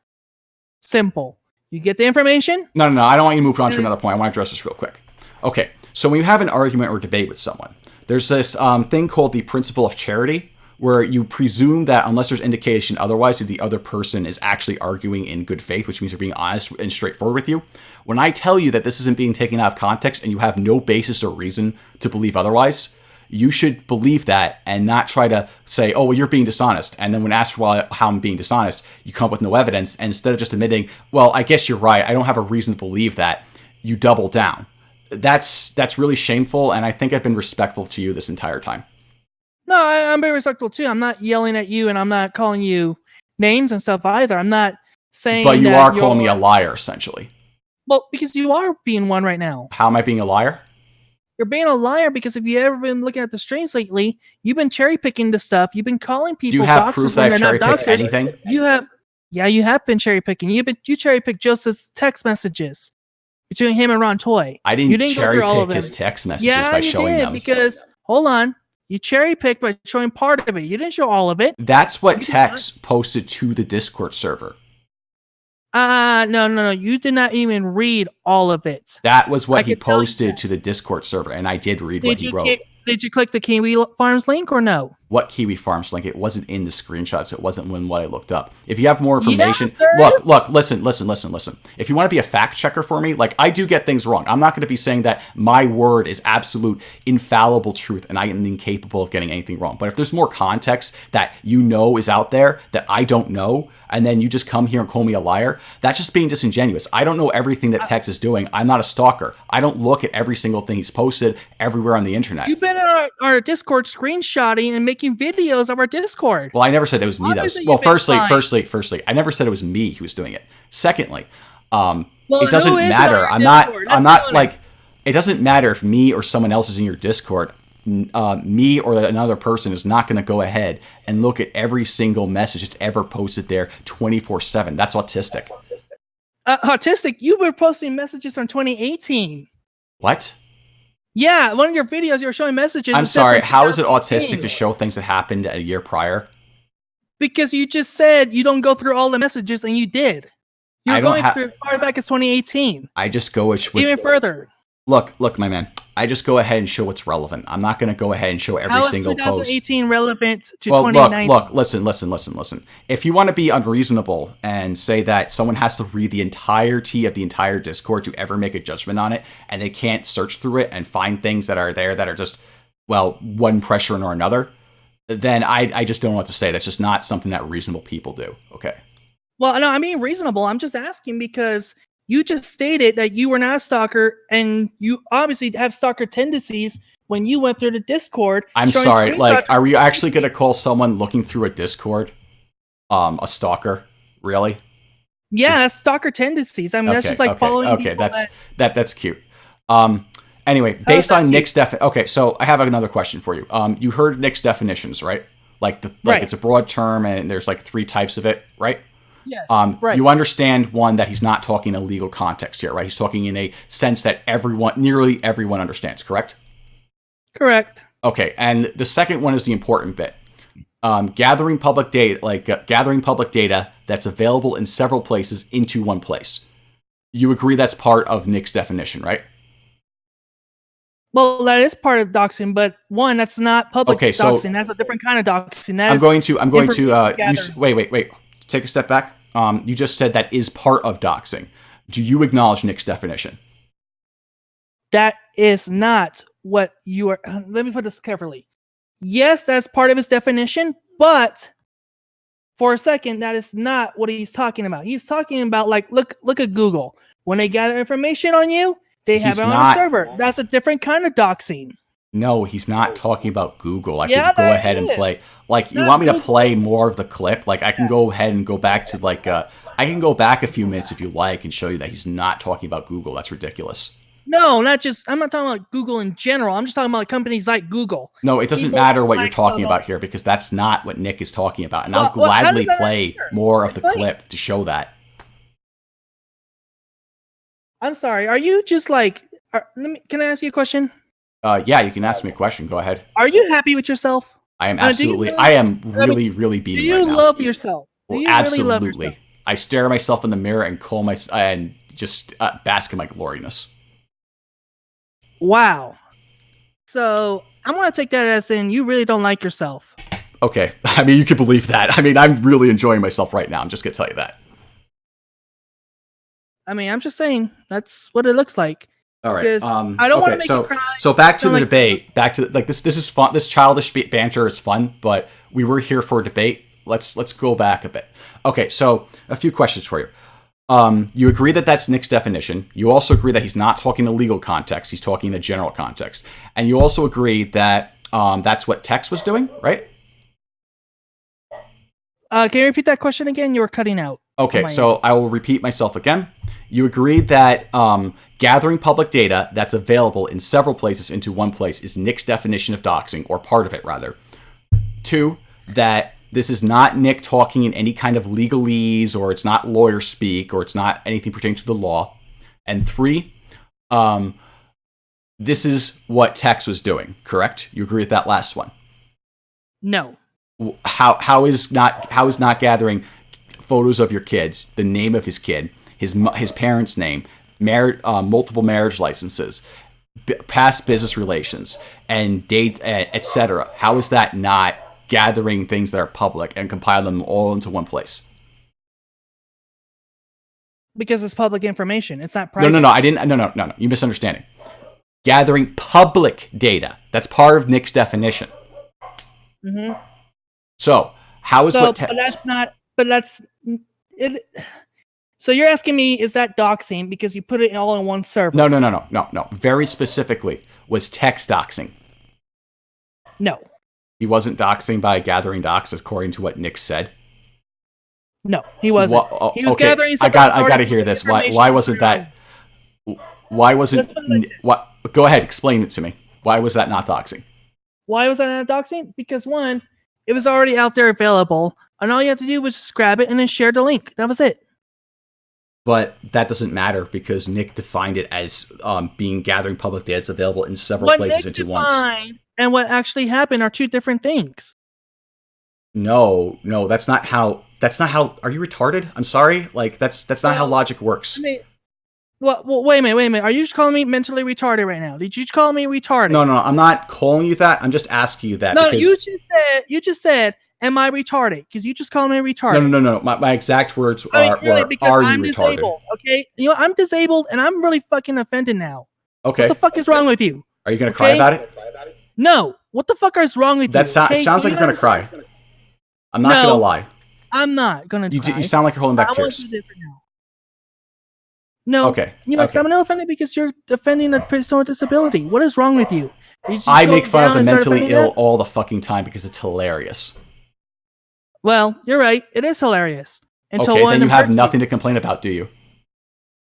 simple. You get the information. No. I don't want you to move on to another point. I want to address this real quick. Okay, so when you have an argument or debate with someone, there's this thing called the principle of charity, where you presume that unless there's indication otherwise, that the other person is actually arguing in good faith, which means they're being honest and straightforward with you. When I tell you that this isn't being taken out of context and you have no basis or reason to believe otherwise, you should believe that and not try to say, oh, well, you're being dishonest. And then when asked how I'm being dishonest, you come up with no evidence. And instead of just admitting, well, I guess you're right, I don't have a reason to believe that, you double down. That's really shameful, and I think I've been respectful to you this entire time. No, I'm very respectful too. I'm not yelling at you, and I'm not calling you names and stuff either. I'm not saying. But you that are calling me a liar, essentially. Well, because you are being one right now. How am I being a liar? You're being a liar because if you ever been looking at the streams lately, you've been cherry picking the stuff. You've been calling people. Do you have doxers proof when that I've they're not cherry picked doxers. anything? You have. Yeah, you have been cherry picking. You cherry picked Joseph's text messages between him and Ron Toy. I You didn't go cherry through all of pick his them. text messages Yeah, by you showing did them. because hold on, you cherry picked by showing part of it. You didn't show all of it. That's what You did Tex posted to the Discord server. No. You did not even read all of it. That was I what he can tell you posted that. to the Discord server, and I did read what he wrote. Did you click the Kiwi Farms link or no? What Kiwi Farms link? It wasn't in the screenshots. It wasn't when what I looked up. If you have more Yeah, information, there is. look, listen. If you want to be a fact checker for me, like I do get things wrong. I'm not going to be saying that my word is absolute infallible truth and I am incapable of getting anything wrong. But if there's more context that you know is out there that I don't know, and then you just come here and call me a liar, that's just being disingenuous. I don't know everything that Tex is doing. I'm not a stalker. I don't look at every single thing he's posted everywhere on the internet. You've been in our Discord screenshotting and making videos of our Discord. Well, I never said it was me that was. Obviously, Well, you've been firstly, I never said it was me who was doing it. Secondly, Well, it doesn't who is it matter. on I'm your not. Discord? I'm Let's not be like. honest. It doesn't matter if me or someone else is in your Discord. Me or another person is not going to go ahead and look at every single message that's ever posted there 24/7. That's autistic. Autistic, you were posting messages from 2018. What? Yeah, one of your videos you were showing messages. I'm that said sorry. from How is it 2018. autistic to show things that happened a year prior? Because you just said you don't go through all the messages, and you did. I You're don't going ha- through as far back as 2018, I just go with even further. Look, my man. I just go ahead and show what's relevant. I'm not going to go ahead and show every How is single post. 2018 relevant to Well, 2019? look, listen. If you want to be unreasonable and say that someone has to read the entirety of the entire Discord to ever make a judgment on it, and they can't search through it and find things that are there that are just, well, one pressure or another, then I just don't know what to say. That's just not something that reasonable people do. Okay. Well, no, I mean reasonable. I'm just asking because you just stated that you were not a stalker, and you obviously have stalker tendencies when you went through the Discord. I'm showing sorry. Like, screenshots. are we actually going to call someone looking through a Discord a stalker? Really? Yeah, that's stalker tendencies. I mean, that's just like following. Okay, people that's cute. Anyway, based on Nick's okay, so I have another question for you. You heard Nick's definitions, right? Like Right. it's a broad term and there's like 3 types of it, right? Yes. Right. You understand one that he's not talking a legal context here, right? He's talking in a sense that nearly everyone understands, correct? Correct. Okay, and the second one is the important bit. Gathering public data that's available in several places into one place. You agree that's part of Nick's definition, right? Well, that is part of doxing, but one, that's not public Okay, so- doxing. That's a different kind of doxing. That I'm is going to information wait. Take a step back. You just said that is part of doxing. Do you acknowledge Nick's definition? That is not what you are. Let me put this carefully. Yes, that's part of his definition, but for a second, that is not what he's talking about. He's talking about like look at Google. When they gather information on you, they have He's it on not- a server. That's a different kind of doxing. No, he's not talking about Google. I Yeah, can go that ahead and is. play. Like, you Not want me to Google. play more of the clip? Like, I can go ahead and go back to like I can go back a few minutes if you like and show you that he's not talking about Google. That's ridiculous. No, not just. I'm not talking about Google in general. I'm just talking about companies like Google. No, it doesn't People matter what you're like talking Google. about here because that's not what Nick is talking about. And I'll Well, how gladly does that play matter? more of the Explain. clip to show that. I'm sorry. Are you just like? Can I ask you a question? Yeah, you can ask me a question. Go ahead. Are you happy with yourself? I am do you absolutely. really- I am let me- really Do beating you right now. love yourself? Do Well, you really love absolutely. yourself? I stare at myself in the mirror and call my and just bask in my gloriness. Wow. So I'm gonna take that as in you really don't like yourself. Okay, I mean you can believe that. I mean I'm really enjoying myself right now. I'm just gonna tell you that. I mean, I'm just saying that's what it looks like. All right. Because I don't wanna okay, make so you cry. so back to Sound the like- debate. Back to like this is fun. This childish banter is fun, but we were here for a debate. Let's go back a bit. Okay, so a few questions for you. You agree that that's Nick's definition. You also agree that he's not talking in the legal context. He's talking in the general context. And you also agree that that's what Tex was doing, right? Can you repeat that question again? You were cutting out. Okay, my so I will repeat myself again. You agree that gathering public data that's available in several places into one place is Nick's definition of doxing, or part of it, rather. 2, that this is not Nick talking in any kind of legalese, or it's not lawyer speak, or it's not anything pertaining to the law. And 3, this is what Tex was doing, correct? You agree with that last one? No. How is not gathering photos of your kids, the name of his kid, his parents' name, multiple marriage licenses, past business relations, and date, etc. How is that not gathering things that are public and compiling them all into one place? Because it's public information. It's not private. No. I didn't. No. You misunderstanding. Gathering public data. That's part of Nick's definition. Mm-hmm. So how is what? But that's not. But that's it. So you're asking me, is that doxing because you put it all in one server? No. Very specifically, was Tex doxing? No. He wasn't doxing by gathering docs, according to what Nick said. No, he wasn't. He was okay, gathering. I got to hear this. Why wasn't that? Why wasn't? That's what I did. What? Go ahead, explain it to me. Why was that not doxing? Why was that not doxing? Because one, it was already out there available, and all you had to do was just grab it and then share the link. That was it. But that doesn't matter because Nick defined it as being gathering public data that's available in several What places Nick into once. defined and what actually happened are two different things. No, that's not how. That's not how. Are you retarded? I'm sorry. Like that's not how logic works. I mean, well, wait a minute. Are you just calling me mentally retarded right now? Did you just call me retarded? No, I'm not calling you that. I'm just asking you that. No, because you just said, am I retarded? Because you just called me retarded. No. My exact words I mean, are, really, were, because are you I'm retarded? disabled, okay? You know, I'm disabled, and I'm really fucking offended now. Okay. What the fuck is wrong with you? Are you gonna cry Okay? about it? No. What the fuck is wrong with That you? Okay? sounds like You you're gonna know- cry. I'm not No. gonna lie. I'm not gonna You cry. you sound like you're holding I back want tears. to do this right now. No. Okay. You know, okay. I'm not offended because you're defending a person with disability. What is wrong with you? You just I go make fun of down the and start mentally defending ill that? all the fucking time because it's hilarious. Well, you're right. It is hilarious. Until Okay, one then of you them have hurts nothing to complain about, do you?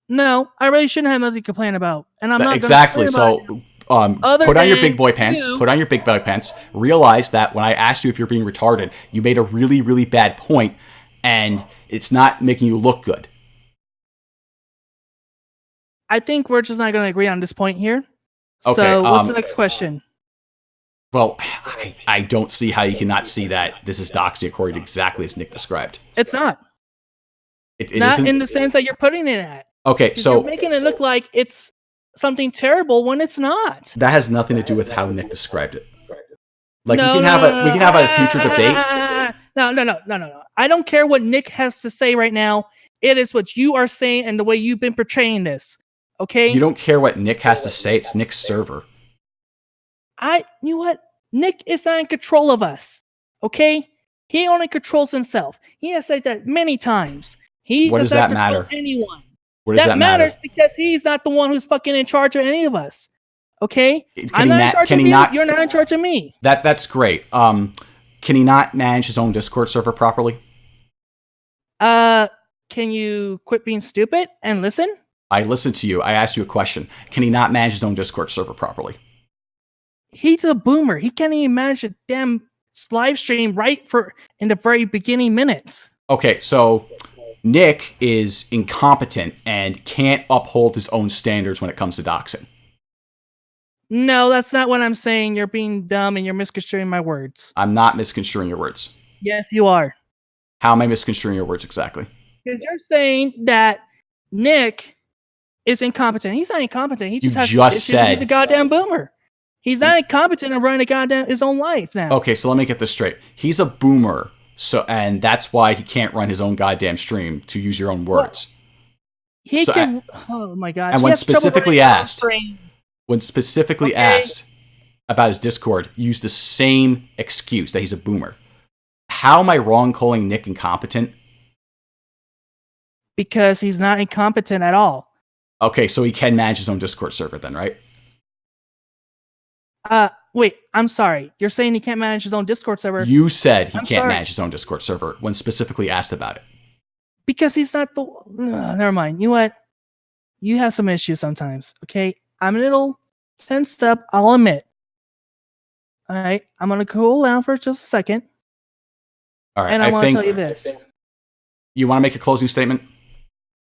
No, I really shouldn't have nothing to complain about, and I'm not Exactly. Gonna complain So, Other put on your than big boy pants. you- Put on your big boy pants. Realize that when I asked you if you're being retarded, you made a really, really bad point, and it's not making you look good. I think we're just not going to agree on this point here. Okay, So, what's the next question? Well, I don't see how you cannot see that this is doxing according to exactly as Nick described. It's not. It Not isn't. in the sense that you're putting it at. Okay, 'Cause so you're making it look like it's something terrible when it's not. That has nothing to do with how Nick described it. Like No, we can have a future debate. No. I don't care what Nick has to say right now. It is what you are saying and the way you've been portraying this. Okay? You don't care what Nick has to say. It's Nick's server. You know what? Nick is not in control of us. Okay? He only controls himself. He has said that many times. He What does not that control matter? anyone. What does that matter? matters because he's not the one who's fucking in charge of any of us. Okay? Can I'm he not not- in charge can of he you. not- You're not in charge of me. That's great. Can he not manage his own Discord server properly? Can you quit being stupid and listen? I listened to you. I asked you a question. Can he not manage his own Discord server properly? He's a boomer. He can't even manage a damn live stream in the very beginning minutes. Okay, so Nick is incompetent and can't uphold his own standards when it comes to doxing. No, that's not what I'm saying. You're being dumb and you're misconstruing my words. I'm not misconstruing your words. Yes, you are. How am I misconstruing your words exactly? Because you're saying that Nick is incompetent. He's not incompetent. He You just has just issues. said- He's a goddamn boomer. He's not incompetent in running his own life now. Okay, so let me get this straight. He's a boomer, and that's why he can't run his own goddamn stream, to use your own words. He so can. Oh my gosh. and he when has trouble specifically running his own asked- stream. When specifically Okay. asked about his Discord, he used the same excuse that he's a boomer. How am I wrong calling Nick incompetent? Because he's not incompetent at all. Okay, so he can manage his own Discord server then, right? Wait, I'm sorry. You're saying he can't manage his own Discord server You said he I'm can't sorry. manage his own Discord server when specifically asked about it. because he's not the. Never mind. You know what? You have some issues sometimes. Okay, I'm a little tensed up. I'll admit. All right, I'm gonna cool down for just a second, All right, and I want to think tell you this. you want to make a closing statement.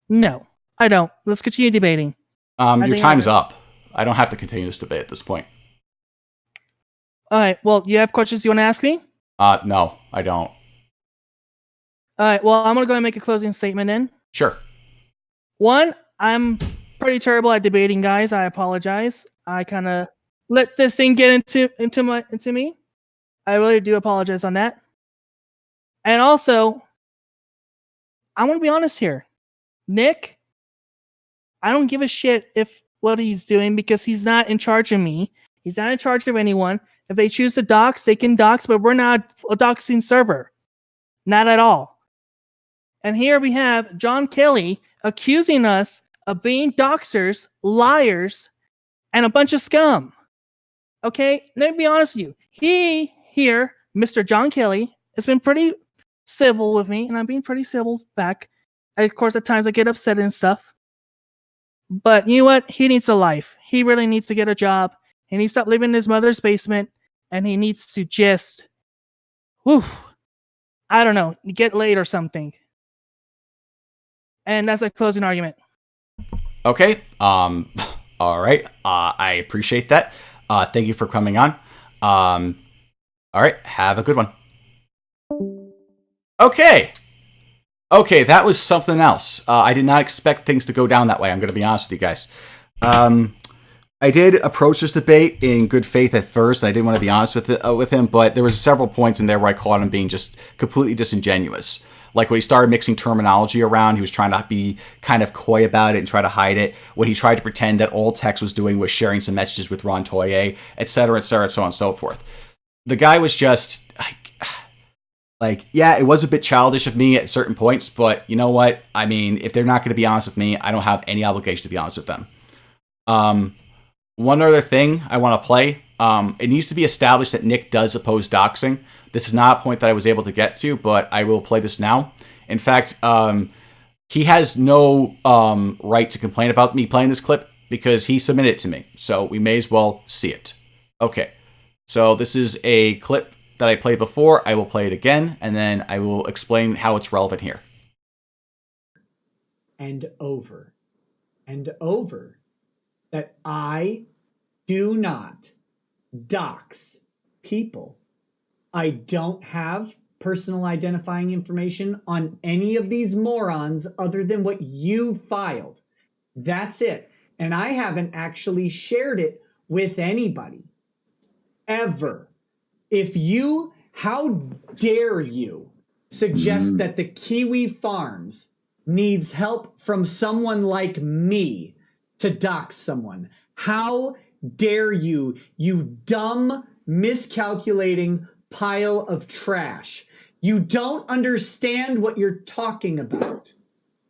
No, I don't. Let's continue debating. Your think time's I- up. I don't have to continue this debate at this point. All right. Well, you have questions you want to ask me? No, I don't. All right. Well, I'm gonna go ahead and make a closing statement then. Sure. One, I'm pretty terrible at debating, guys. I apologize. I kind of let this thing get into me. I really do apologize on that. And also, I want to be honest here. Nick, I don't give a shit if what he's doing because he's not in charge of me. He's not in charge of anyone. If they choose to dox, they can dox, but we're not a doxing server. Not at all. And here we have John Kelly accusing us of being doxers, liars, and a bunch of scum. Okay, let me be honest with you. He here, Mr. John Kelly, has been pretty civil with me, and I'm being pretty civil back. Of course, at times I get upset and stuff. But you know what? He needs a life. He really needs to get a job. He needs to stop living in his mother's basement, and he needs to just, I don't know, get laid or something. And that's a closing argument. Okay. All right. I appreciate that. Thank you for coming on. All right. Have a good one. Okay. Okay, that was something else. I did not expect things to go down that way. I'm going to be honest with you guys. I did approach this debate in good faith at first. I didn't want to be honest with him, but there was several points in there where I caught him being just completely disingenuous. Like when he started mixing terminology around, he was trying to be kind of coy about it and try to hide it. When he tried to pretend that all Tex was doing was sharing some messages with Ron Toye, etc., so on and so forth. The guy was just like, yeah, it was a bit childish of me at certain points, but you know what? I mean, if they're not going to be honest with me, I don't have any obligation to be honest with them. One other thing I want to play. It needs to be established that Nick does oppose doxing. This is not a point that I was able to get to, but I will play this now. In fact, he has no right to complain about me playing this clip because he submitted it to me. So we may as well see it. Okay. So this is a clip that I played before. I will play it again, and then I will explain how it's relevant here. And over that I do not dox people. I don't have personal identifying information on any of these morons other than what you filed. That's it. and I haven't actually shared it with anybody. Ever. How dare you suggest that the Kiwi Farms needs help from someone like me to dox someone? How dare you, you dumb, miscalculating pile of trash? You don't understand what you're talking about.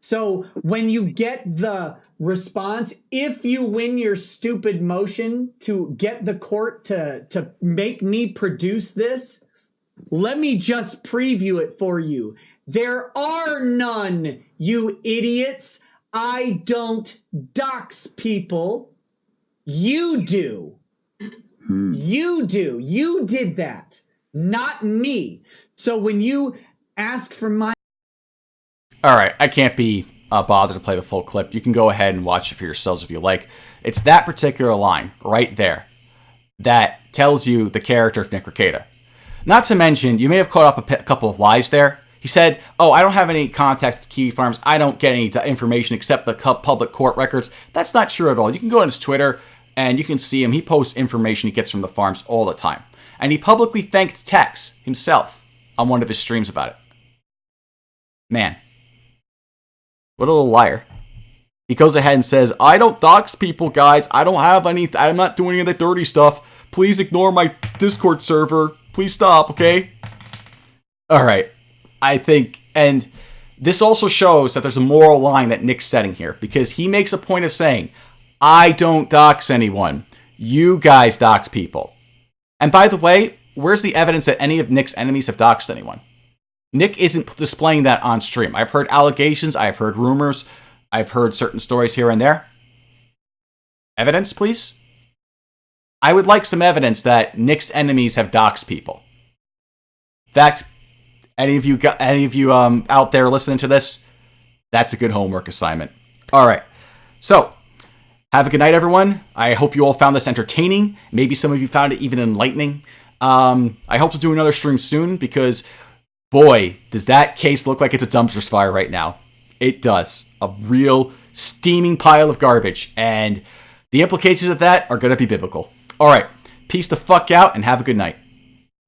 So when you get the response, if you win your stupid motion to get the court to make me produce this, let me just preview it for you. There are none, you idiots. I don't dox people. You do. You do. You did that, not me. So when you ask for my... All right, I can't be bothered to play the full clip. You can go ahead and watch it for yourselves if you like. It's that particular line right there that tells you the character of Nick Rekieta. Not to mention, you may have caught up a couple of lies there. He said, oh, I don't have any contact with Kiwi Farms. I don't get any information except the public court records. That's not true at all. You can go on his Twitter and you can see him. He posts information he gets from the farms all the time. And he publicly thanked Tex himself on one of his streams about it. Man. What a little liar. He goes ahead and says, I don't dox people, guys. I don't have any... I'm not doing any of the dirty stuff. Please ignore my Discord server. Please stop, okay? Alright. I think... And this also shows that there's a moral line that Nick's setting here. Because he makes a point of saying, I don't dox anyone. You guys dox people. And by the way, where's the evidence that any of Nick's enemies have doxed anyone? Nick isn't displaying that on stream. I've heard allegations. I've heard rumors. I've heard certain stories here and there. Evidence, please? I would like some evidence that Nick's enemies have doxed people. In fact, any of you out there listening to this, that's a good homework assignment. All right. So, have a good night, everyone. I hope you all found this entertaining. Maybe some of you found it even enlightening. I hope to do another stream soon because... boy, does that case look like it's a dumpster fire right now. It does. A real steaming pile of garbage. And the implications of that are going to be biblical. All right. Peace the fuck out and have a good night.